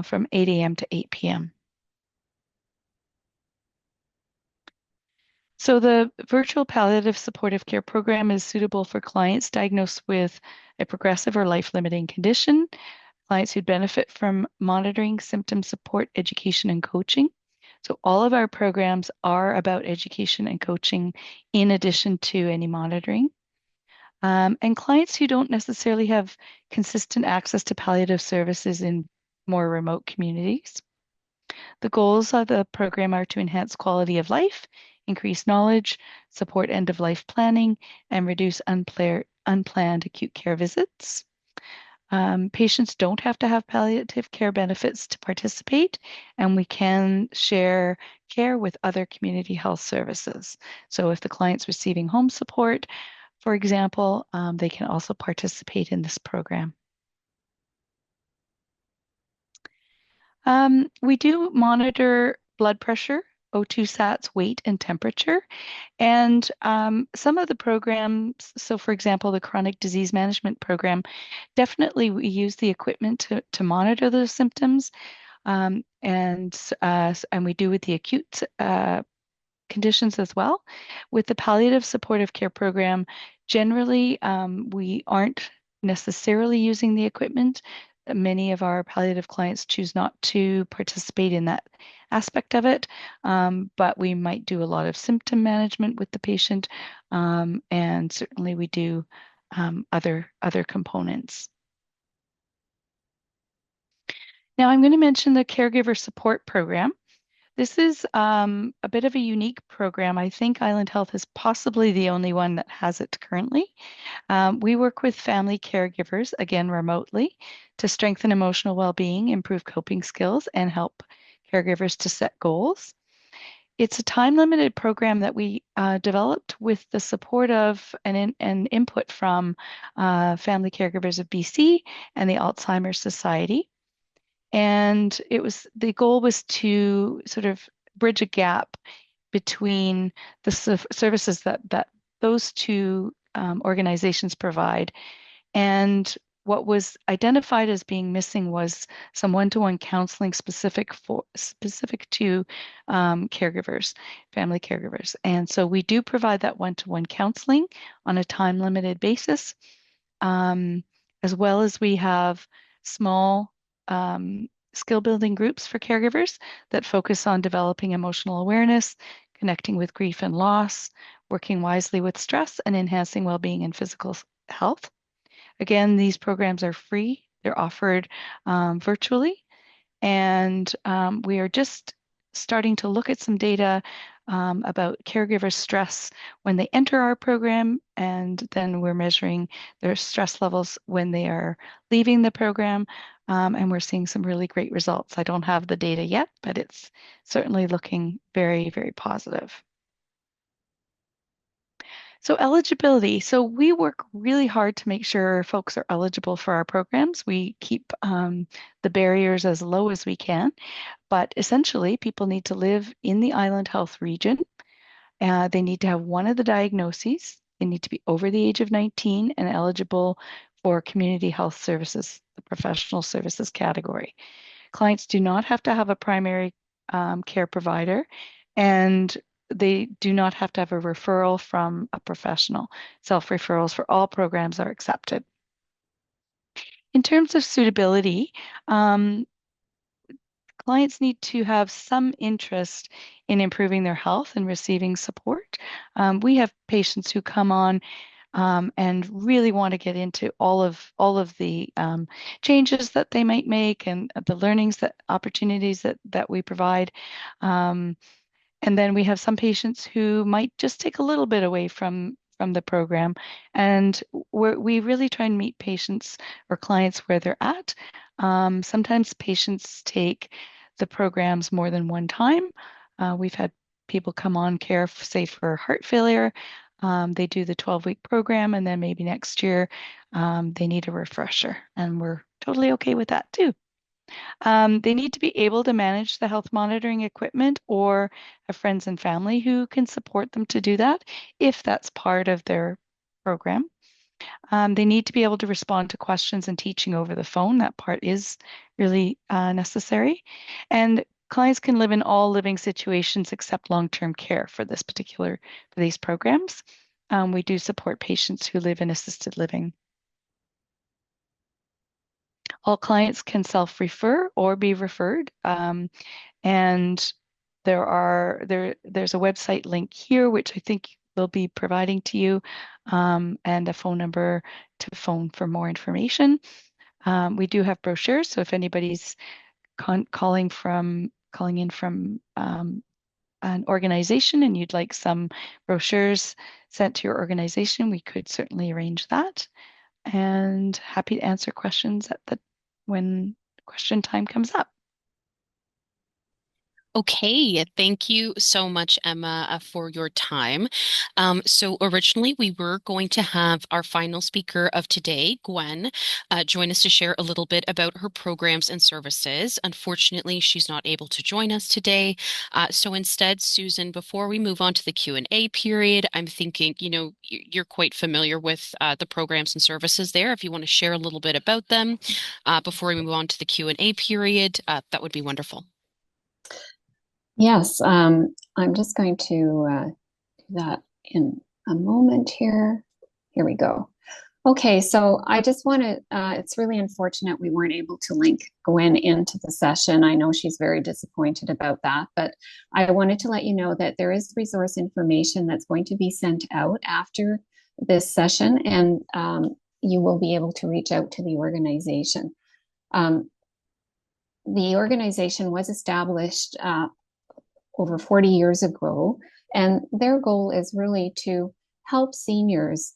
from 8 a.m. to 8 p.m. So the virtual palliative supportive care program is suitable for clients diagnosed with a progressive or life-limiting condition, clients who benefit from monitoring, symptom support, education, and coaching. So all of our programs are about education and coaching in addition to any monitoring. And clients who don't necessarily have consistent access to palliative services in more remote communities. The goals of the program are to enhance quality of life, increase knowledge, support end-of-life planning, and reduce unplanned acute care visits. Patients don't have to have palliative care benefits to participate, and we can share care with other community health services. So if the client's receiving home support, for example, they can also participate in this program. We do monitor blood pressure, O2 sats, weight, and temperature. And some of the programs, so for example, the chronic disease management program, definitely we use the equipment to monitor those symptoms. And we do with the acute conditions as well. With the palliative supportive care program, generally we aren't necessarily using the equipment. Many of our palliative clients choose not to participate in that aspect of it, but we might do a lot of symptom management with the patient, and certainly we do other components. Now I'm going to mention the caregiver support program. This is a bit of a unique program. I think Island Health is possibly the only one that has it currently. We work with family caregivers, again remotely, to strengthen emotional well-being, improve coping skills, and help caregivers to set goals. It's a time-limited program that we developed with the support of and input from Family Caregivers of BC and the Alzheimer's Society. And the goal was to sort of bridge a gap between the services that those two organizations provide. And what was identified as being missing was some one-to-one counseling specific to caregivers, family caregivers. And so we do provide that one-to-one counseling on a time-limited basis, as well as we have small skill building groups for caregivers that focus on developing emotional awareness, connecting with grief and loss, working wisely with stress, and enhancing well-being and physical health. Again, these programs are free. They're offered virtually, and we are just starting to look at some data about caregiver stress when they enter our program, and then we're measuring their stress levels when they are leaving the program, and we're seeing some really great results. I don't have the data yet, but it's certainly looking very, very positive. So eligibility. So we work really hard to make sure folks are eligible for our programs. We keep the barriers as low as we can, but essentially people need to live in the Island Health region. They need to have one of the diagnoses. They need to be over the age of 19 and eligible for community health services, the professional services category. Clients do not have to have a primary care provider, and they do not have to have a referral from a professional. Self-referrals for all programs are accepted. In terms of suitability, clients need to have some interest in improving their health and receiving support. We have patients who come on and really want to get into all of the changes that they might make and the learnings opportunities that we provide. And then we have some patients who might just take a little bit away from the program. And we really try and meet patients or clients where they're at. Sometimes patients take the programs more than one time. We've had people come on care, say for heart failure. They do the 12-week program, and then maybe next year they need a refresher. And we're totally okay with that too. They need to be able to manage the health monitoring equipment or have friends and family who can support them to do that if that's part of their program. They need to be able to respond to questions and teaching over the phone. That part is really necessary. And clients can live in all living situations except long-term care for these programs. We do support patients who live in assisted living. All clients can self-refer or be referred. And there's a website link here, which I think we'll be providing to you, and a phone number to phone for more information. We do have brochures, so if anybody's calling in from an organization and you'd like some brochures sent to your organization, we could certainly arrange that. And happy to answer questions when question time comes up. Okay, thank you so much, Emma, for your time. So originally we were going to have our final speaker of today, Gwen, join us to share a little bit about her programs and services. Unfortunately, she's not able to join us today. So instead, Susan, before we move on to the Q&A period, I'm thinking, you're quite familiar with the programs and services there. If you want to share a little bit about them before we move on to the Q&A period, that would be wonderful. Yes, I'm just going to do that in a moment here. Here we go. Okay, so I just want to, it's really unfortunate we weren't able to link Gwen into the session. I know she's very disappointed about that, but I wanted to let you know that there is resource information that's going to be sent out after this session, and you will be able to reach out to the organization. The organization was established over 40 years ago. And their goal is really to help seniors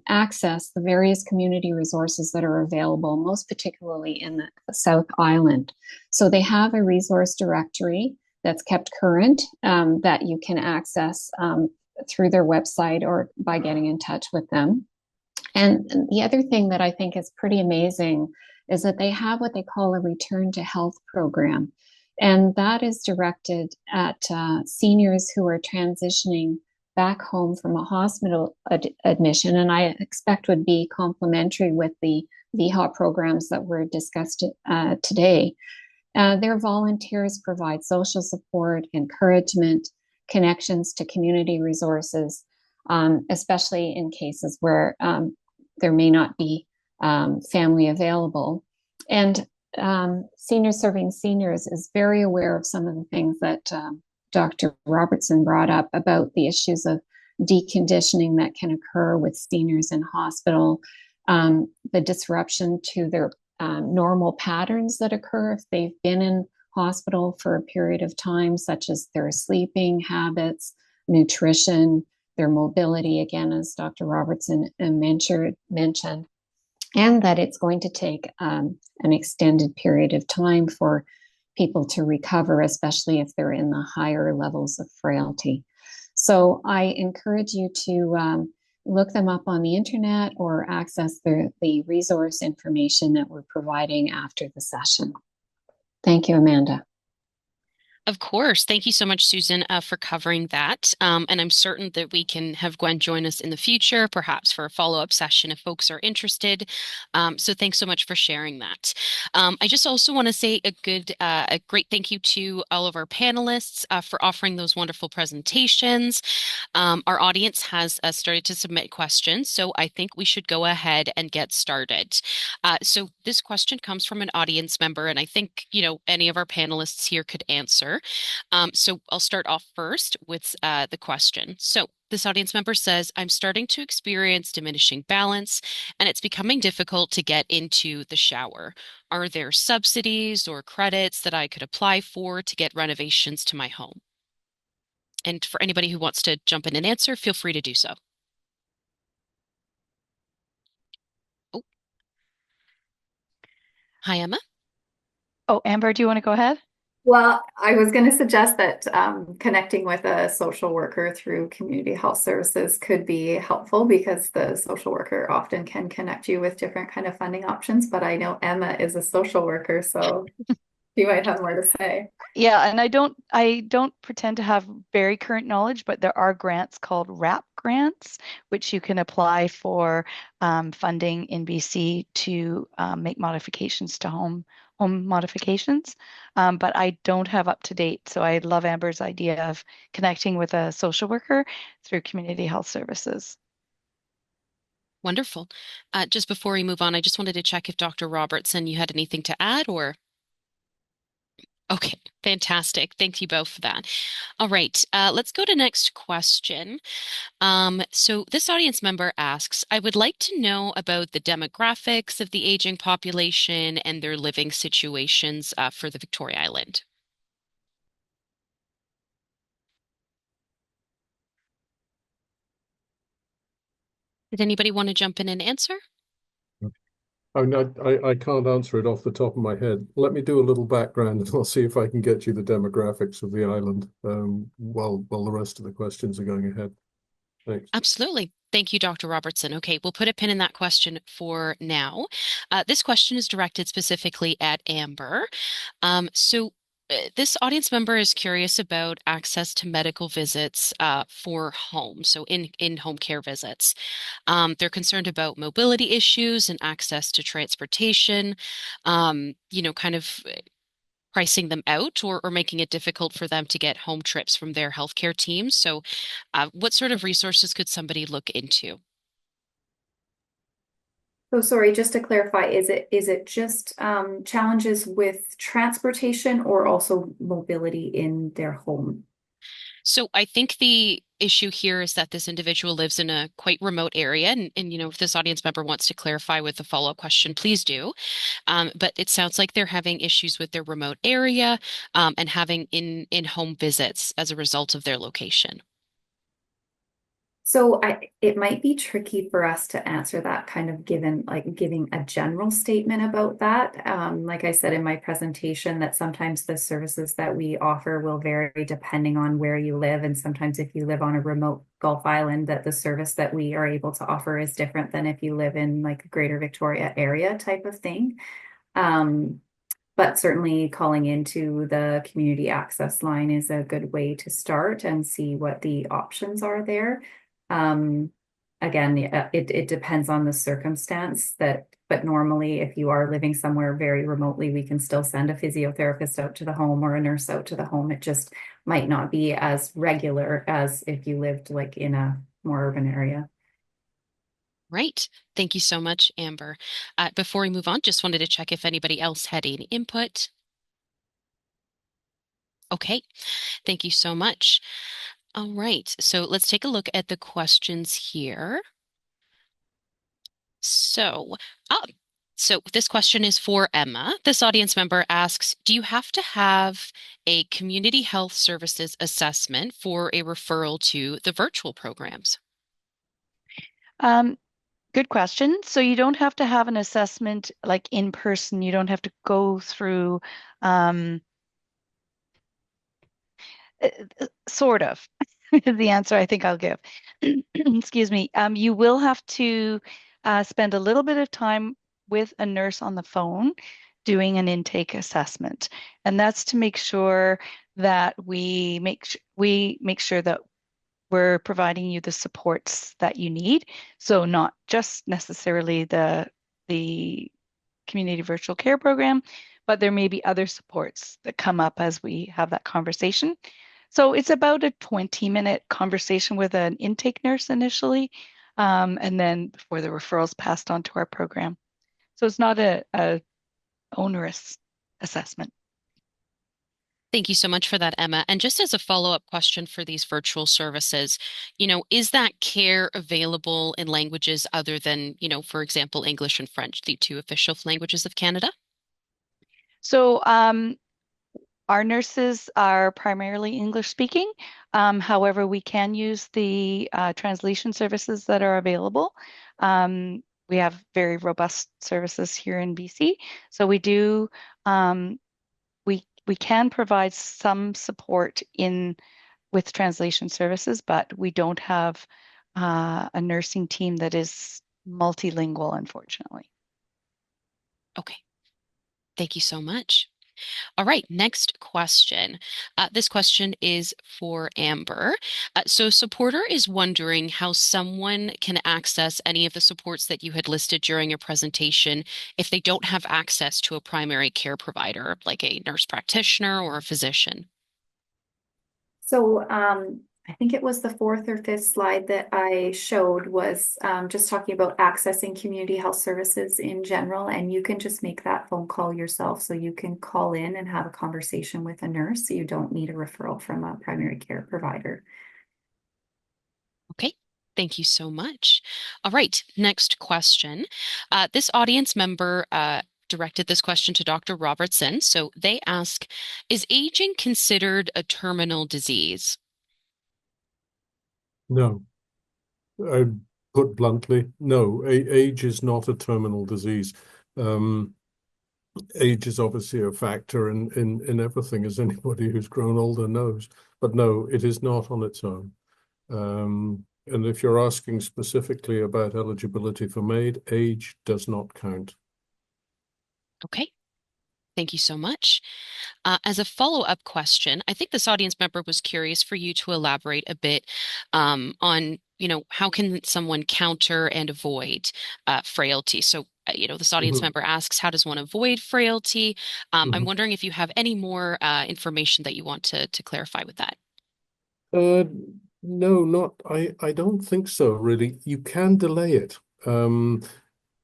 access the various community resources that are available, most particularly in the South Island. So they have a resource directory that's kept current that you can access through their website or by getting in touch with them. And the other thing that I think is pretty amazing is that they have what they call a return to health program. And that is directed at seniors who are transitioning back home from a hospital admission, and I expect would be complementary with the VHOP programs that were discussed today. Their volunteers provide social support, encouragement, connections to community resources, especially in cases where there may not be family available. And Seniors Serving Seniors is very aware of some of the things that Dr. Robertson brought up about the issues of deconditioning that can occur with seniors in hospital, the disruption to their normal patterns that occur if they've been in hospital for a period of time, such as their sleeping habits, nutrition, their mobility, again, as Dr. Robertson mentioned, and that it's going to take an extended period of time for people to recover, especially if they're in the higher levels of frailty. So I encourage you to look them up on the internet or access the resource information that we're providing after the session. Thank you, Amanda. Of course. Thank you so much, Susan, for covering that. And I'm certain that we can have Gwen join us in the future, perhaps for a follow-up session if folks are interested. So thanks so much for sharing that. I just also want to say a great thank you to all of our panelists for offering those wonderful presentations. Our audience has started to submit questions, so I think we should go ahead and get started. So this question comes from an audience member, and I think, any of our panelists here could answer. So I'll start off first with the question. So this audience member says, I'm starting to experience diminishing balance, and it's becoming difficult to get into the shower. Are there subsidies or credits that I could apply for to get renovations to my home? And for anybody who wants to jump in and answer, feel free to do so. Oh, hi, Emma. Oh, Amber, do you want to go ahead? Well, I was going to suggest that connecting with a social worker through community health services could be helpful because the social worker often can connect you with different kind of funding options. But I know Emma is a social worker, so you might have more to say. Yeah, and I don't pretend to have very current knowledge, but there are grants called RAP grants, which you can apply for funding in BC to make modifications to home modifications. But I don't have up to date. So I love Amber's idea of connecting with a social worker through community health services. Wonderful. Just before we move on, I just wanted to check if Dr. Robertson, you had anything to add or? Okay, fantastic. Thank you both for that. All right, let's go to next question. So this audience member asks, I would like to know about the demographics of the aging population and their living situations for the Victoria Island. Did anybody want to jump in and answer? I mean, I can't answer it off the top of my head. Let me do a little background and I'll see if I can get you the demographics of the island while the rest of the questions are going ahead. Thanks. Absolutely. Thank you, Dr. Robertson. Okay, we'll put a pin in that question for now. This question is directed specifically at Amber. This audience member is curious about access to medical visits for home, so in home care visits. They're concerned about mobility issues and access to transportation, kind of pricing them out or making it difficult for them to get home trips from their healthcare teams. So, what sort of resources could somebody look into? So sorry, just to clarify, is it just challenges with transportation or also mobility in their home? So I think the issue here is that this individual lives in a quite remote area. And if this audience member wants to clarify with a follow-up question, please do. But it sounds like they're having issues with their remote area and having in-home visits as a result of their location. So it might be tricky for us to answer that kind of giving a general statement about that. Like I said in my presentation, that sometimes the services that we offer will vary depending on where you live. And sometimes if you live on a remote Gulf island, that the service that we are able to offer is different than if you live in like a greater Victoria area type of thing. Um, but certainly calling into the community access line is a good way to start and see what the options are there. Um, Again, it depends on the circumstance but normally if you are living somewhere very remotely, we can still send a physiotherapist out to the home or a nurse out to the home. It just might not be as regular as if you lived like in a more urban area. Right. Thank you so much, Amber. Before we move on, just wanted to check if anybody else had any input. Okay. Thank you so much. All right. So let's take a look at the questions here. So, oh, so this question is for Emma. This audience member asks, do you have to have a community health services assessment for a referral to the virtual programs? Um, Good question. So you don't have to have an assessment like in person. You don't have to go through, um, sort of, is the answer I think I'll give. Excuse me. You will have to spend a little bit of time with a nurse on the phone doing an intake assessment, and that's to make sure that we make sure that we're providing you the supports that you need. So not just necessarily the community virtual care program, but there may be other supports that come up as we have that conversation. So it's about a 20-minute conversation with an intake nurse initially, and then before the referrals passed on to our program. So it's not a onerous assessment. Thank you so much for that, Emma. And just as a follow-up question for these virtual services, is that care available in languages other than, for example, English and French, the two official languages of Canada? So our nurses are primarily English speaking. However, we can use the translation services that are available. We have very robust services here in BC. So um, we can provide some support in with translation services, but we don't have a nursing team that is multilingual, unfortunately. Okay. Thank you so much. All right, next question. This question is for Amber. So, supporter is wondering how someone can access any of the supports that you had listed during your presentation if they don't have access to a primary care provider, like a nurse practitioner or a physician. So I think it was the fourth or fifth slide that I showed was just talking about accessing community health services in general, and you can just make that phone call yourself. So you can call in and have a conversation with a nurse. So you don't need a referral from a primary care provider. Okay. Thank you so much. All right, next question. This audience member directed this question to Dr. Robertson. So they ask, is aging considered a terminal disease? No. Put bluntly, no, age is not a terminal disease. Age is obviously a factor in everything, as anybody who's grown older knows. But no, it is not on its own. And if you're asking specifically about eligibility for MAID, age does not count. Okay. Thank you so much. As a follow-up question, I think this audience member was curious for you to elaborate a bit on, how can someone counter and avoid frailty? So, this audience Mhm. member asks, how does one avoid frailty? I'm Mhm. wondering if you have any more information that you want to clarify with that. Uh, no, I don't think so, really. You can delay it.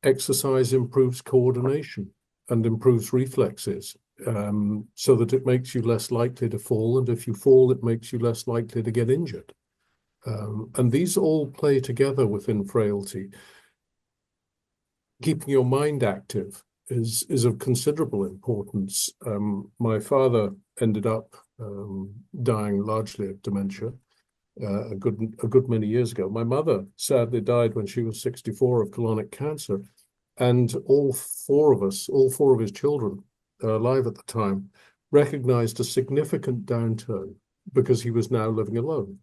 Exercise improves coordination and improves reflexes, so that it makes you less likely to fall. And if you fall, it makes you less likely to get injured. And these all play together within frailty. Keeping your mind active is of considerable importance. My father ended up dying largely of dementia a good many years ago. My mother sadly died when she was 64 of colonic cancer, and all four of us, all four of his children, alive at the time, recognized a significant downturn because he was now living alone.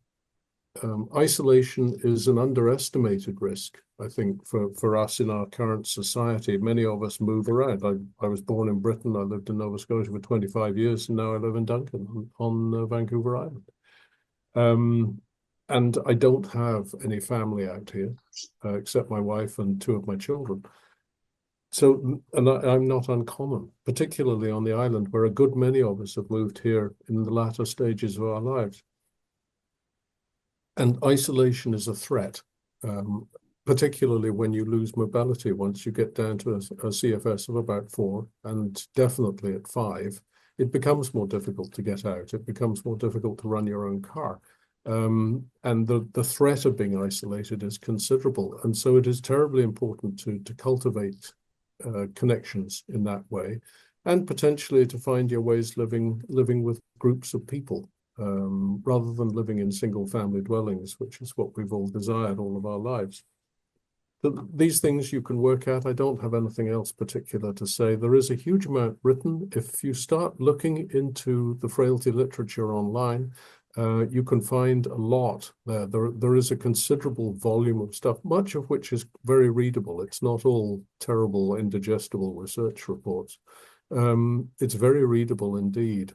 Isolation is an underestimated risk, I think, for us in our current society. Many of us move around. I was born in Britain. I lived in Nova Scotia for 25 years, and now I live in Duncan on Vancouver Island. And I don't have any family out here, except my wife and two of my children. So, and I'm not uncommon, particularly on the island, where a good many of us have moved here in the latter stages of our lives. And isolation is a threat, particularly when you lose mobility. Once you get down to a CFS of about 4, and definitely at 5, it becomes more difficult to get out. It becomes more difficult to run your own car. And the threat of being isolated is considerable. And so it is terribly important to cultivate connections in that way, and potentially to find your ways living with groups of people, rather than living in single family dwellings, which is what we've all desired all of our lives. These things you can work at. I don't have anything else particular to say. There is a huge amount written. If you start looking into the frailty literature online, you can find a lot there. There is a considerable volume of stuff, much of which is very readable. It's not all terrible, indigestible research reports. It's very readable indeed.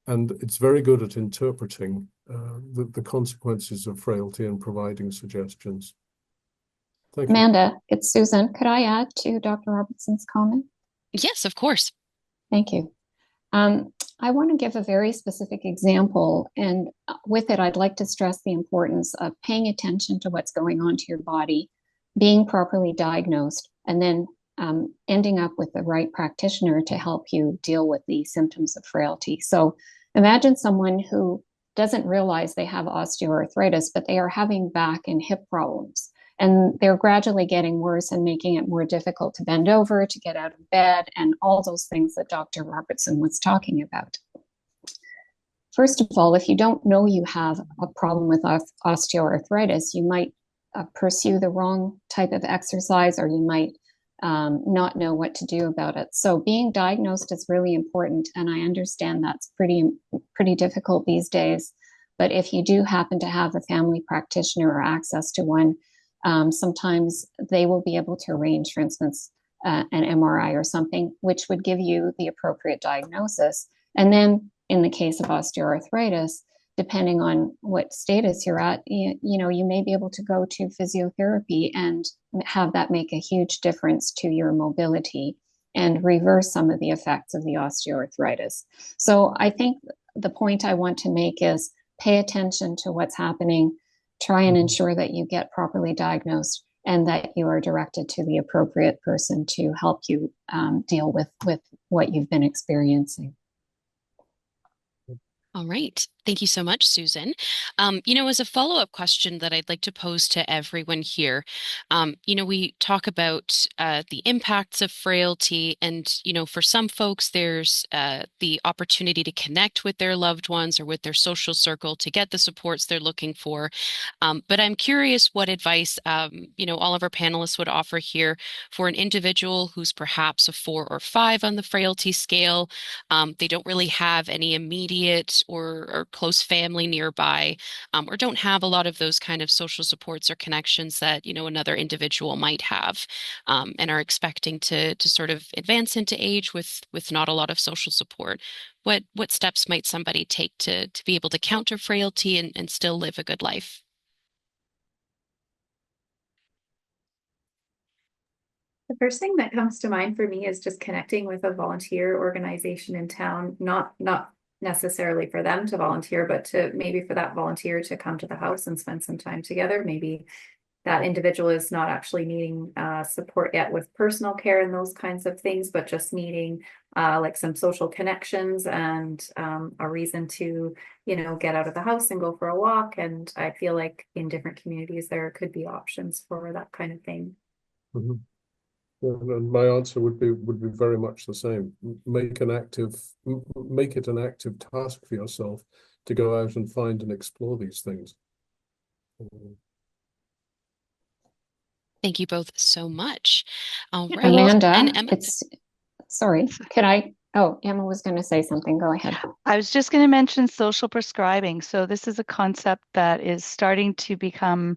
And it's very good at interpreting the consequences of frailty and providing suggestions. Thank you. Amanda, it's Susan. Could I add to Dr. Robertson's comment? Yes, of course. Thank you. I want to give a very specific example, and with it, I'd like to stress the importance of paying attention to what's going on to your body, being properly diagnosed, and then ending up with the right practitioner to help you deal with the symptoms of frailty. So imagine someone who doesn't realize they have osteoarthritis, but they are having back and hip problems. And they're gradually getting worse and making it more difficult to bend over, to get out of bed, and all those things that Dr. Robertson was talking about. First of all, if you don't know you have a problem with osteoarthritis, you might pursue the wrong type of exercise, or you might not know what to do about it. So being diagnosed is really important, and I understand that's pretty difficult these days. But if you do happen to have a family practitioner or access to one, sometimes they will be able to arrange, for instance, an MRI or something, which would give you the appropriate diagnosis. And then in the case of osteoarthritis, depending on what status you're at, you may be able to go to physiotherapy and have that make a huge difference to your mobility and reverse some of the effects of the osteoarthritis. So I think the point I want to make is pay attention to what's happening, try and ensure that you get properly diagnosed, and that you are directed to the appropriate person to help you deal with what you've been experiencing. All right. Thank you so much, Susan. As a follow-up question that I'd like to pose to everyone here, we talk about the impacts of frailty, and for some folks, there's the opportunity to connect with their loved ones or with their social circle to get the supports they're looking for. But I'm curious what advice, all of our panelists would offer here for an individual who's perhaps a 4 or 5 on the frailty scale. They don't really have any immediate or close family nearby, or don't have a lot of those kind of social supports or connections that, another individual might have, and are expecting to sort of advance into age with not a lot of social support. What steps might somebody take to be able to counter frailty and still live a good life? The first thing that comes to mind for me is just connecting with a volunteer organization in town, not necessarily for them to volunteer, but to maybe for that volunteer to come to the house and spend some time together. Maybe that individual is not actually needing support yet with personal care and those kinds of things, but just needing like some social connections and a reason to, get out of the house and go for a walk. And I feel like in different communities, there could be options for that kind of thing. Mhm. And my answer would be very much the same. Make it an active task for yourself to go out and find and explore these things. Thank you both so much. All right. And Amanda, Emma, sorry, Emma was going to say something. Go ahead. I was just going to mention social prescribing. So this is a concept that is starting to become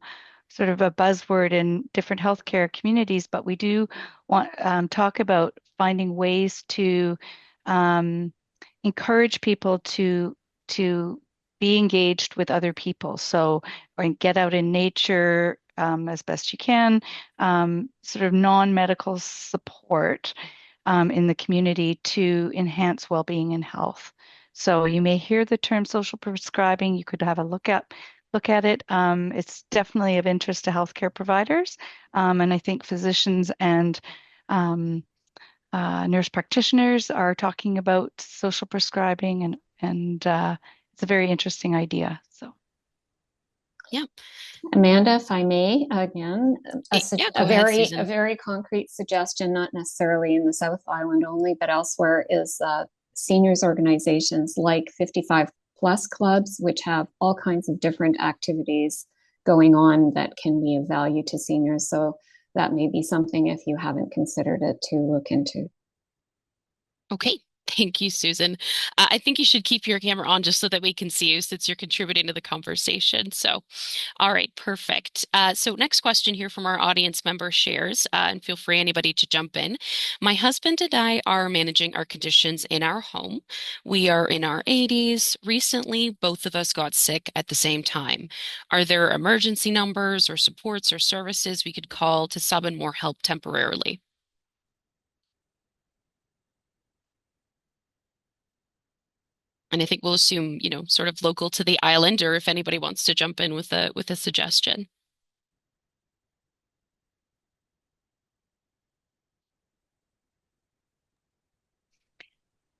sort of a buzzword in different healthcare communities, but we do want talk about finding ways to um, encourage people to be engaged with other people. So, or get out in nature as best you can, sort of non-medical support in the community to enhance well-being and health. So you may hear the term social prescribing. You could have a look at it. It's definitely of interest to healthcare providers, and I think physicians and nurse practitioners are talking about social prescribing, and it's a very interesting idea. So. yeah. Amanda, if I may, again, Yeah, a go ahead, a Susan. very concrete suggestion, not necessarily in the South Island only, but elsewhere, is seniors organizations like 55 plus clubs, which have all kinds of different activities going on that can be of value to seniors. So that may be something, if you haven't considered it, to look into. Okay. Thank you, Susan. I think you should keep your camera on just so that we can see you since you're contributing to the conversation. So, all right, perfect. So next question here from our audience member shares, and feel free anybody to jump in. My husband and I are managing our conditions in our home. We are in our 80s. Recently, both of us got sick at the same time. Are there emergency numbers or supports or services we could call to summon more help temporarily? And I think we'll assume, sort of local to the island, or if anybody wants to jump in with a suggestion.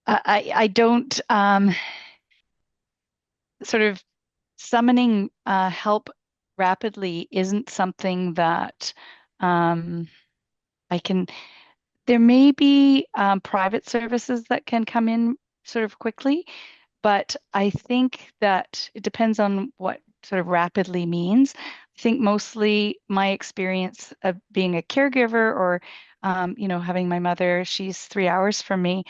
I don't sort of summoning help rapidly isn't something that um, I can. There may be private services that can come in sort of quickly, but I think that it depends on what sort of rapidly means. I think mostly my experience of being a caregiver or, having my mother, she's 3 hours from me,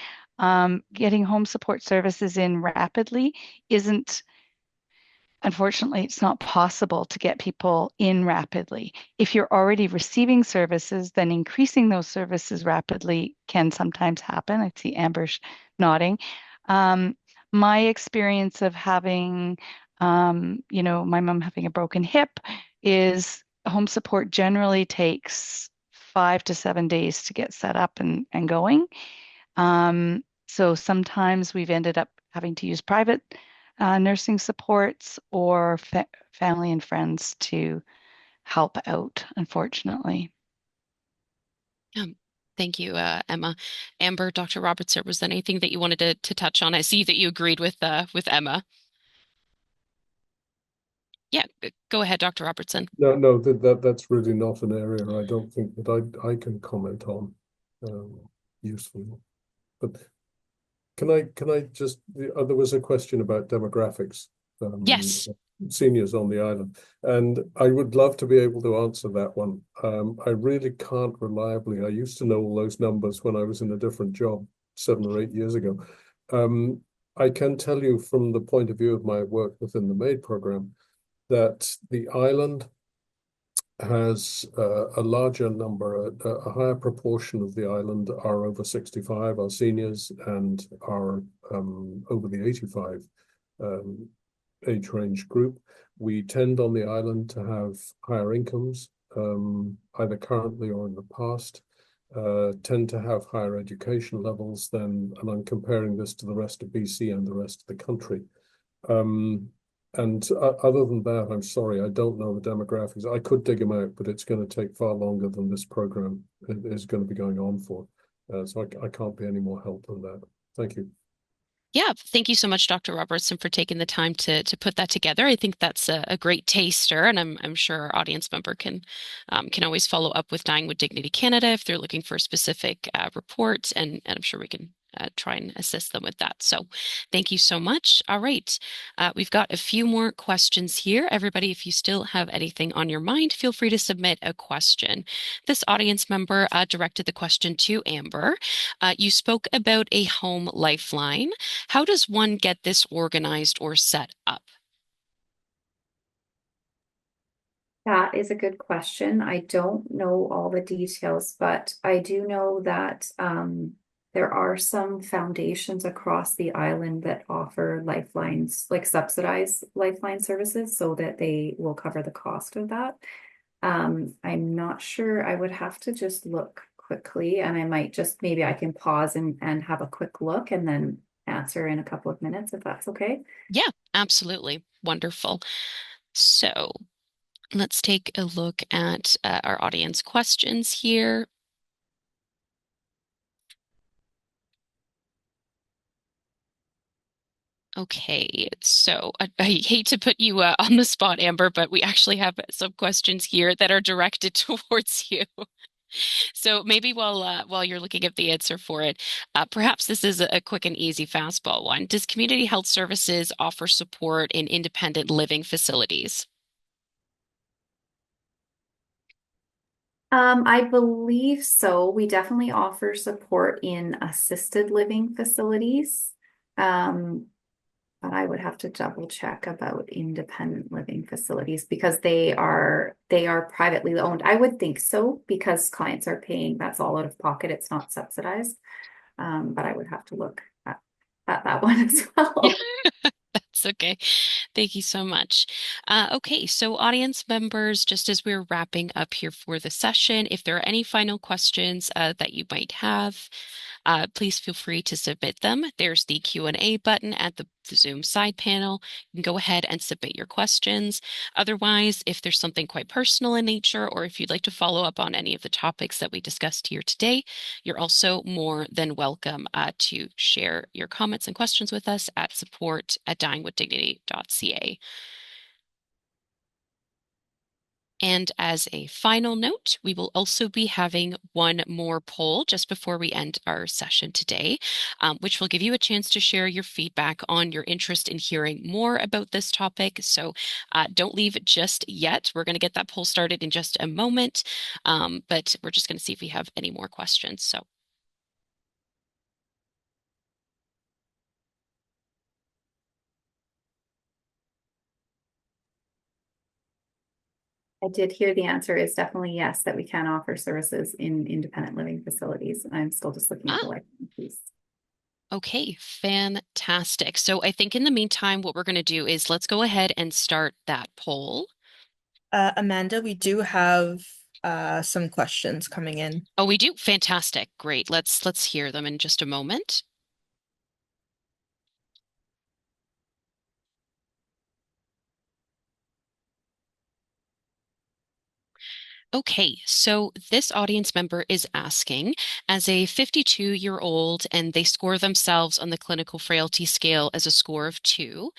getting home support services in rapidly isn't. Unfortunately, it's not possible to get people in rapidly. If you're already receiving services, then increasing those services rapidly can sometimes happen. I see Amber nodding. Um, my experience of having, my mom having a broken hip is home support generally takes 5 to 7 days to get set up and going. So sometimes we've ended up having to use private nursing supports or family and friends to help out, unfortunately. Thank you, Emma. Amber, Dr. Robertson, was there anything that you wanted to touch on? I see that you agreed with Emma. Yeah, go ahead, Dr. Robertson. No, that's really not an area I don't think that I can comment on usefully. But can I just there was a question about demographics, Yes. seniors on the island, and I would love to be able to answer that one. I really can't reliably. I used to know all those numbers when I was in a different job 7 or 8 years ago. Um, I can tell you from the point of view of my work within the MAID program that the island has a larger number, a higher proportion of the island are over 65, are seniors, and are over the 85 age range group. We tend on the island to have higher incomes, either currently or in the past, tend to have higher education levels than, and I'm comparing this to the rest of BC and the rest of the country. Um, and other than that, I'm sorry, I don't know the demographics. I could dig them out, but it's going to take far longer than this program is going to be going on for. So I can't be any more help than that. Thank you. Yeah, thank you so much, Dr. Robertson, for taking the time to put that together. I think that's a great taster, and I'm sure our audience member can always follow up with Dying with Dignity Canada if they're looking for a specific report, and I'm sure we can try and assist them with that. So thank you so much. All right. We've got a few more questions here. Everybody, if you still have anything on your mind, feel free to submit a question. This audience member directed the question to Amber. You spoke about a home lifeline. How does one get this organized or set up? That is a good question. I don't know all the details, but I do know that there are some foundations across the island that offer lifelines, like subsidized lifeline services, so that they will cover the cost of that. I'm not sure. I would have to just look quickly, and I might just maybe I can pause and have a quick look and then answer in a couple of minutes if that's okay. Yeah, absolutely. Wonderful. So let's take a look at our audience questions here. Okay, so I hate to put you on the spot, Amber, but we actually have some questions here that are directed towards you. So maybe while you're looking at the answer for it, perhaps this is a quick and easy fastball one. Does Community Health Services offer support in independent living facilities? I believe so. We definitely offer support in assisted living facilities. Um, but I would have to double check about independent living facilities because they are privately owned. I would think so because clients are paying, that's all out of pocket. It's not subsidized. But I would have to look at that one as Yeah, well. that's okay. Thank you so much. Okay, so audience members, just as we're wrapping up here for the session, if there are any final questions that you might have, please feel free to submit them. There's the Q&A button at the Zoom side panel. You can go ahead and submit your questions. Otherwise, if there's something quite personal in nature, or if you'd like to follow up on any of the topics that we discussed here today, you're also more than welcome to share your comments and questions with us at support@dyingwithdignity.ca. And as a final note, we will also be having one more poll just before we end our session today, which will give you a chance to share your feedback on your interest in hearing more about this topic. So don't leave just yet. We're going to get that poll started in just a moment, but we're just going to see if we have any more questions. So. I did hear the answer is definitely yes, that we can offer services in independent living facilities. I'm still just looking at the Ah, license piece. okay, fantastic. So I think in the meantime, what we're going to do is let's go ahead and start that poll. Amanda, we do have some questions coming in. Oh, we do? Fantastic. Great. Let's hear them in just a moment. Okay, so this audience member is asking, as a 52-year-old, and they score themselves on the clinical frailty scale as a score of 2.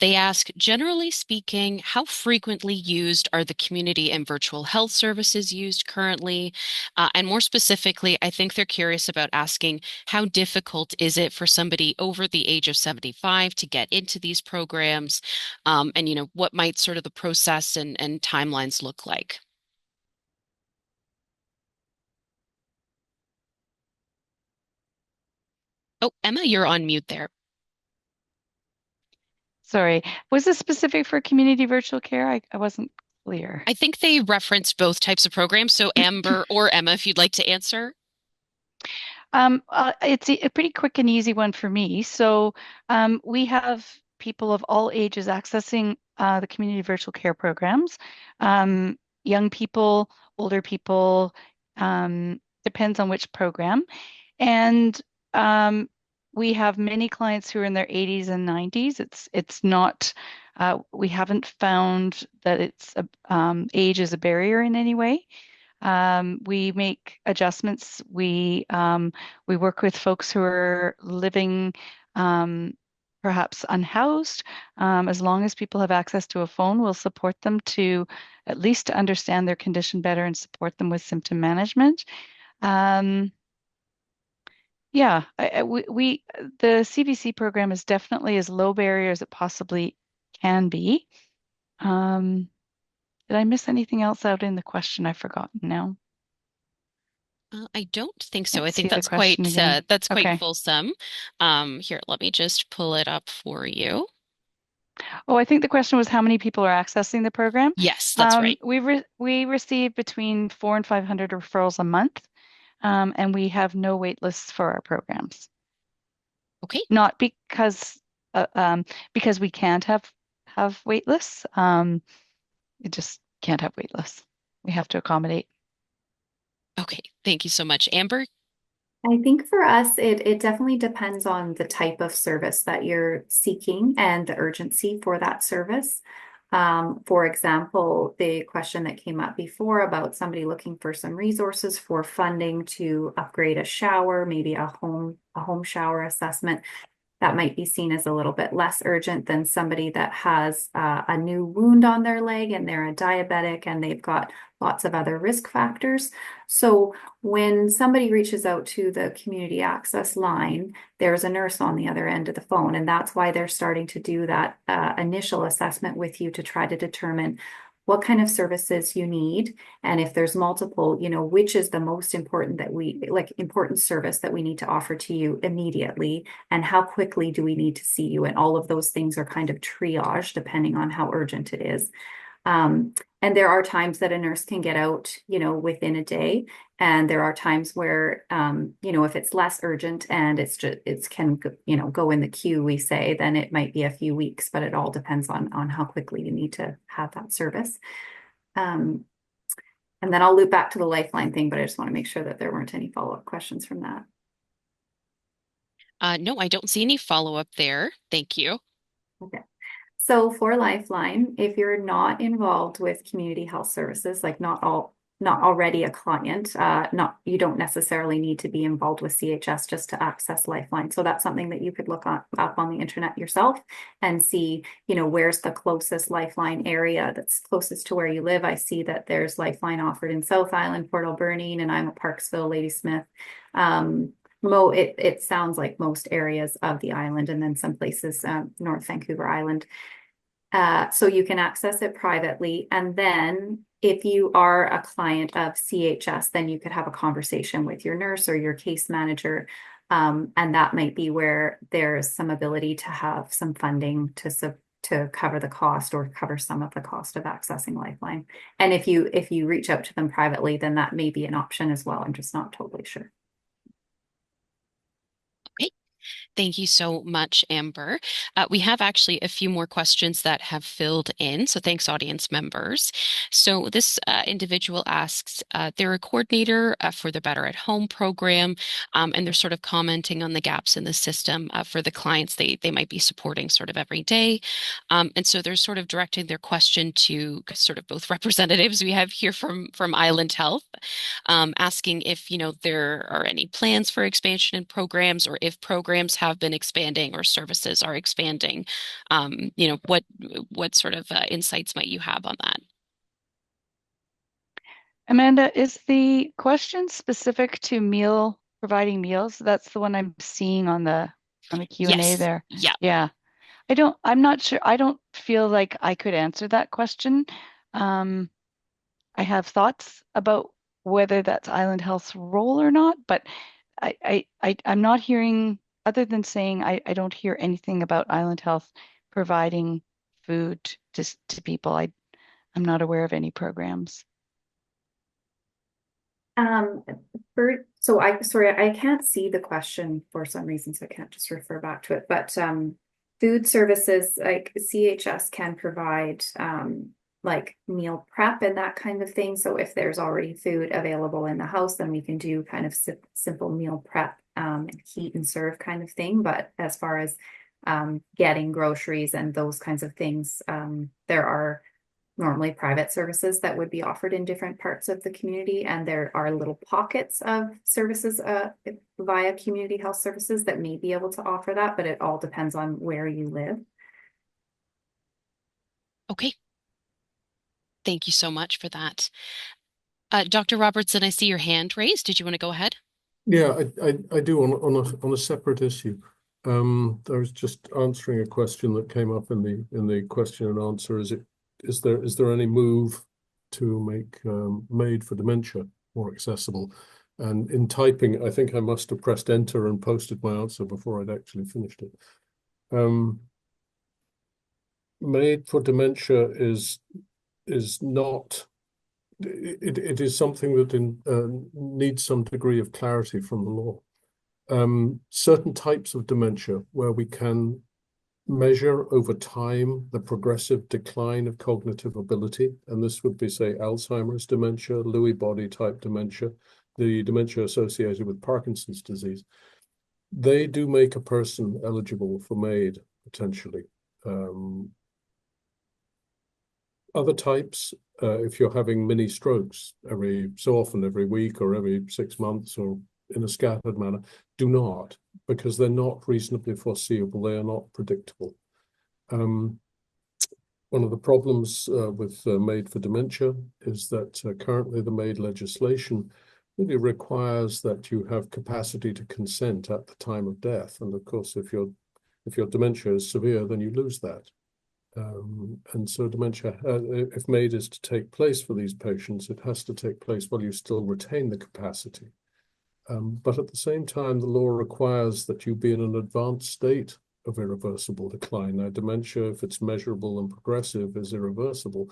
They ask, generally speaking, how frequently used are the community and virtual health services used currently? And more specifically, I think they're curious about asking, how difficult is it for somebody over the age of 75 to get into these programs? And, what might sort of the process and timelines look like? Oh, Emma, you're on mute there. Sorry, was this specific for community virtual care? I wasn't clear. I think they reference both types of programs. So Amber or Emma, if you'd like to answer. It's a pretty quick and easy one for me. So we have people of all ages accessing the community virtual care programs. Young people, older people, depends on which program. And we have many clients who are in their 80s and 90s. It's not, we haven't found that age is a barrier in any way. We make adjustments. We work with folks who are living perhaps unhoused. As long as people have access to a phone, we'll support them to at least to understand their condition better and support them with symptom management. Um, yeah, the CVC program is definitely as low barrier as it possibly can be. Um, did I miss anything else out in the question? I've forgotten now. I don't think so. Can't I think see the question again. that's quite Okay. fulsome. Here, let me just pull it up for you. Oh, I think the question was how many people are accessing the program. Yes, that's right. We receive between 400 and 500 referrals a month, and we have no wait lists for our programs. Okay. Not because we can't have wait lists. We just can't have wait lists. We have to accommodate. Okay. Thank you so much, Amber. I think for us, it definitely depends on the type of service that you're seeking and the urgency for that service. For example, the question that came up before about somebody looking for some resources for funding to upgrade a shower, maybe a home shower assessment, that might be seen as a little bit less urgent than somebody that has a new wound on their leg and they're a diabetic and they've got lots of other risk factors. So when somebody reaches out to the community access line, there's a nurse on the other end of the phone, and that's why they're starting to do that initial assessment with you to try to determine what kind of services you need, and if there's multiple, which is the most important important service that we need to offer to you immediately, and how quickly do we need to see you, and all of those things are kind of triaged depending on how urgent it is. And there are times that a nurse can get out, within a day. And there are times where, if it's less urgent and it can, go in the queue, we say, then it might be a few weeks, but it all depends on how quickly you need to have that service. And then I'll loop back to the Lifeline thing, but I just want to make sure that there weren't any follow-up questions from that. No, I don't see any follow-up there. Thank you. Okay. So for Lifeline, if you're not involved with community health services, like not already a client, you don't necessarily need to be involved with CHS just to access Lifeline. So that's something that you could look up on the internet yourself and see, where's the closest Lifeline area that's closest to where you live. I see that there's Lifeline offered in South Island, Port Alberni, and I'm at Parksville, Ladysmith. It sounds like most areas of the island, and then some places North Vancouver Island. So you can access it privately. And then if you are a client of CHS, then you could have a conversation with your nurse or your case manager. And that might be where there's some ability to have some funding to cover the cost or cover some of the cost of accessing Lifeline. And if you reach out to them privately, then that may be an option as well. I'm just not totally sure. Okay. Thank you so much, Amber. We have actually a few more questions that have filled in, so thanks, audience members. So this individual asks, they're a coordinator for the Better at Home program, and they're sort of commenting on the gaps in the system for the clients they might be supporting sort of every day. And so they're sort of directing their question to sort of both representatives we have here from Island Health, asking if, there are any plans for expansion in programs or if programs have been expanding or services are expanding. What sort of insights might you have on that? Amanda, is the question specific to providing meals? That's the one I'm seeing on the Q&A Yes. there. Yeah. Yeah. I'm not sure. I don't feel like I could answer that question. Um, I have thoughts about whether that's Island Health's role or not, but I'm not hearing, other than saying I don't hear anything about Island Health providing food to people. I'm not aware of any programs. Um, I can't see the question for some reason, so I can't just refer back to it. But food services like CHS can provide like meal prep and that kind of thing. So if there's already food available in the house, then we can do kind of simple meal prep and heat and serve kind of thing. But as far as getting groceries and those kinds of things, there are normally private services that would be offered in different parts of the community. And there are little pockets of services via community health services that may be able to offer that, but it all depends on where you live. Okay. Thank you so much for that. Dr. Robertson, I see your hand raised. Did you want to go ahead? Yeah, I do on a separate issue. I was just answering a question that came up in the question and answer. Is there any move to make MAID for dementia more accessible? And in typing, I think I must have pressed enter and posted my answer before I'd actually finished it. MAID for dementia is not. It is something that needs some degree of clarity from the law. Certain types of dementia where we can measure over time the progressive decline of cognitive ability, and this would be, say, Alzheimer's dementia, Lewy body type dementia, the dementia associated with Parkinson's disease. They do make a person eligible for MAID, potentially. Other types, if you're having mini strokes every so often, every week or every 6 months or in a scattered manner, do not, because they're not reasonably foreseeable. They are not predictable. One of the problems with MAID for dementia is that currently the MAID legislation really requires that you have capacity to consent at the time of death. And of course, if your dementia is severe, then you lose that. And so dementia, if MAID is to take place for these patients, it has to take place while you still retain the capacity. But at the same time, the law requires that you be in an advanced state of irreversible decline. Now, dementia, if it's measurable and progressive, is irreversible.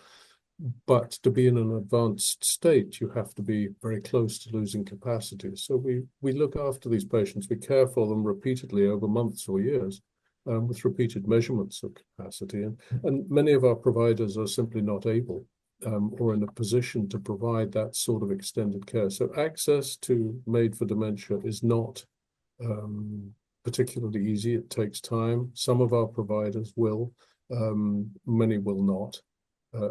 But to be in an advanced state, you have to be very close to losing capacity. So we look after these patients. We care for them repeatedly over months or years. With repeated measurements of capacity. And many of our providers are simply not able or in a position to provide that sort of extended care. So access to MAID for dementia is not particularly easy. It takes time. Some of our providers will, many will not.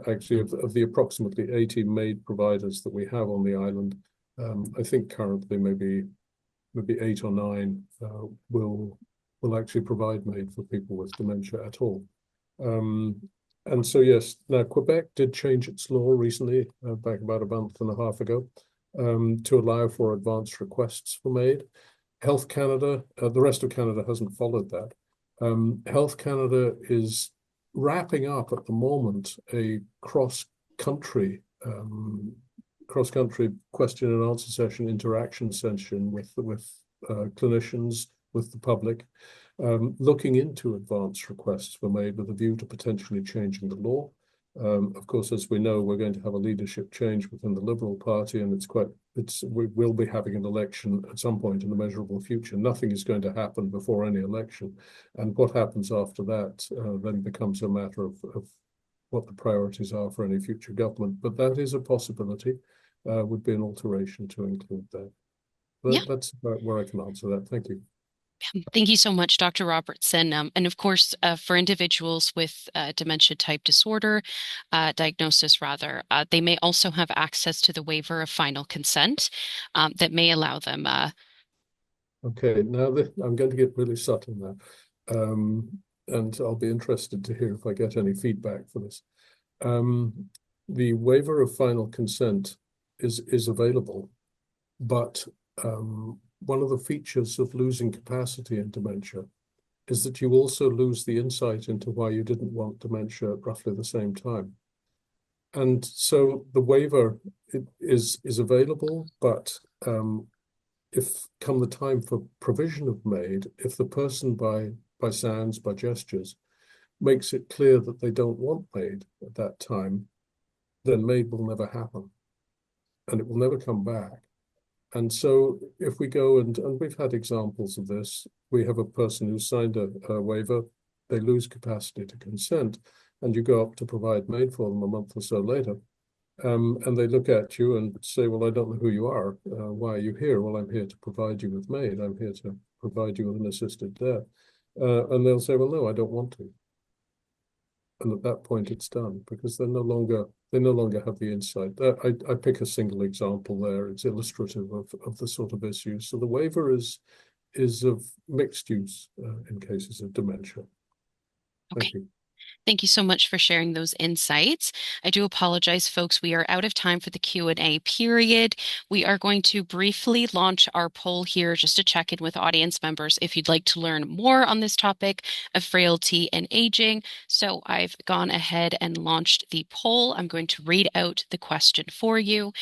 Actually, of the approximately 80 MAID providers that we have on the island, I think currently maybe 8 or 9 will actually provide MAID for people with dementia at all. And so, yes, now Quebec did change its law recently, back about a month and a half ago, to allow for advance requests for MAID. Health Canada, the rest of Canada hasn't followed that. Health Canada is wrapping up at the moment a cross-country question and answer session, interaction session with clinicians, with the public, looking into advance requests for MAID with a view to potentially changing the law. Of course, as we know, we're going to have a leadership change within the Liberal Party, and we will be having an election at some point in the measurable future. Nothing is going to happen before any election, and what happens after that then becomes a matter of what the priorities are for any future government. But that is a possibility. Would be an alteration to include that. Yeah. That's about where I can answer that. Thank you. Thank you so much, Dr. Robertson. And of course, for individuals with dementia type disorder, diagnosis rather, they may also have access to the waiver of final consent that may allow them. Okay, now I'm going to get really subtle now. And I'll be interested to hear if I get any feedback for this. The waiver of final consent is available, but one of the features of losing capacity in dementia is that you also lose the insight into why you didn't want dementia at roughly the same time. And so the waiver is available, but if come the time for provision of MAID, if the person by sounds, by gestures, makes it clear that they don't want MAID at that time, then MAID will never happen and it will never come back. And so if we go and we've had examples of this, we have a person who signed a waiver, they lose capacity to consent, and you go up to provide MAID for them a month or so later, and they look at you and say, well, I don't know who you are. Why are you here? Well, I'm here to provide you with MAID. I'm here to provide you with an assisted death. And they'll say, well, no, I don't want to. And at that point, it's done because they no longer have the insight. I pick a single example there. It's illustrative of the sort of issues. So the waiver is of mixed use in cases of dementia. Okay. Thank you. Thank you so much for sharing those insights. I do apologize, folks. We are out of time for the Q&A period. We are going to briefly launch our poll here just to check in with audience members if you'd like to learn more on this topic of frailty and aging. So I've gone ahead and launched the poll. I'm going to read out the question for you,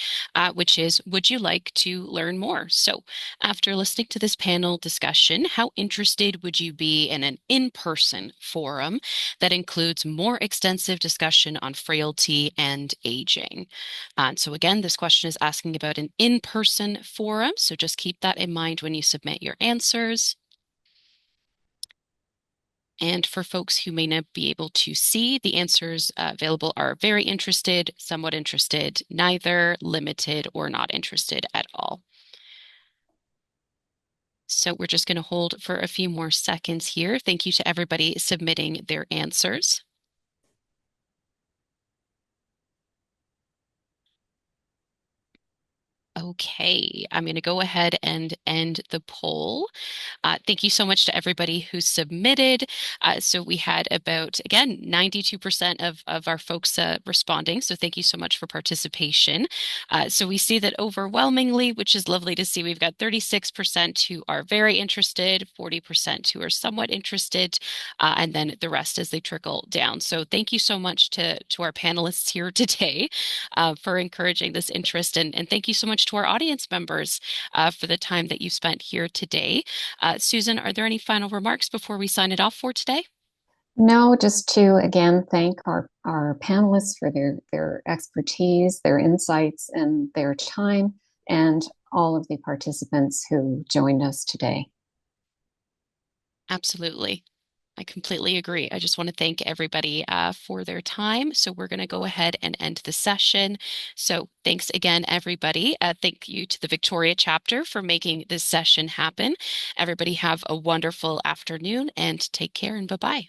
which is, would you like to learn more? So after listening to this panel discussion, how interested would you be in an in-person forum that includes more extensive discussion on frailty and aging? So again, this question is asking about an in-person forum, so just keep that in mind when you submit your answers. And for folks who may not be able to see, the answers available are very interested, somewhat interested, neither, limited, or not interested at all. So we're just going to hold for a few more seconds here. Thank you to everybody submitting their answers. Okay, I'm going to go ahead and end the poll. Thank you so much to everybody who submitted. So we had about, again, 92% of our folks responding. So thank you so much for participation. So we see that overwhelmingly, which is lovely to see, we've got 36% who are very interested, 40% who are somewhat interested, and then the rest as they trickle down. So thank you so much to our panelists here today for encouraging this interest. And thank you so much to our audience members for the time that you spent here today. Susan, are there any final remarks before we sign it off for today? No, just to again thank our panelists for their expertise, their insights, and their time, and all of the participants who joined us today. Absolutely. I completely agree. I just want to thank everybody for their time. So we're going to go ahead and end the session. So thanks again, everybody. Thank you to the Victoria chapter for making this session happen. Everybody have a wonderful afternoon and take care and bye-bye.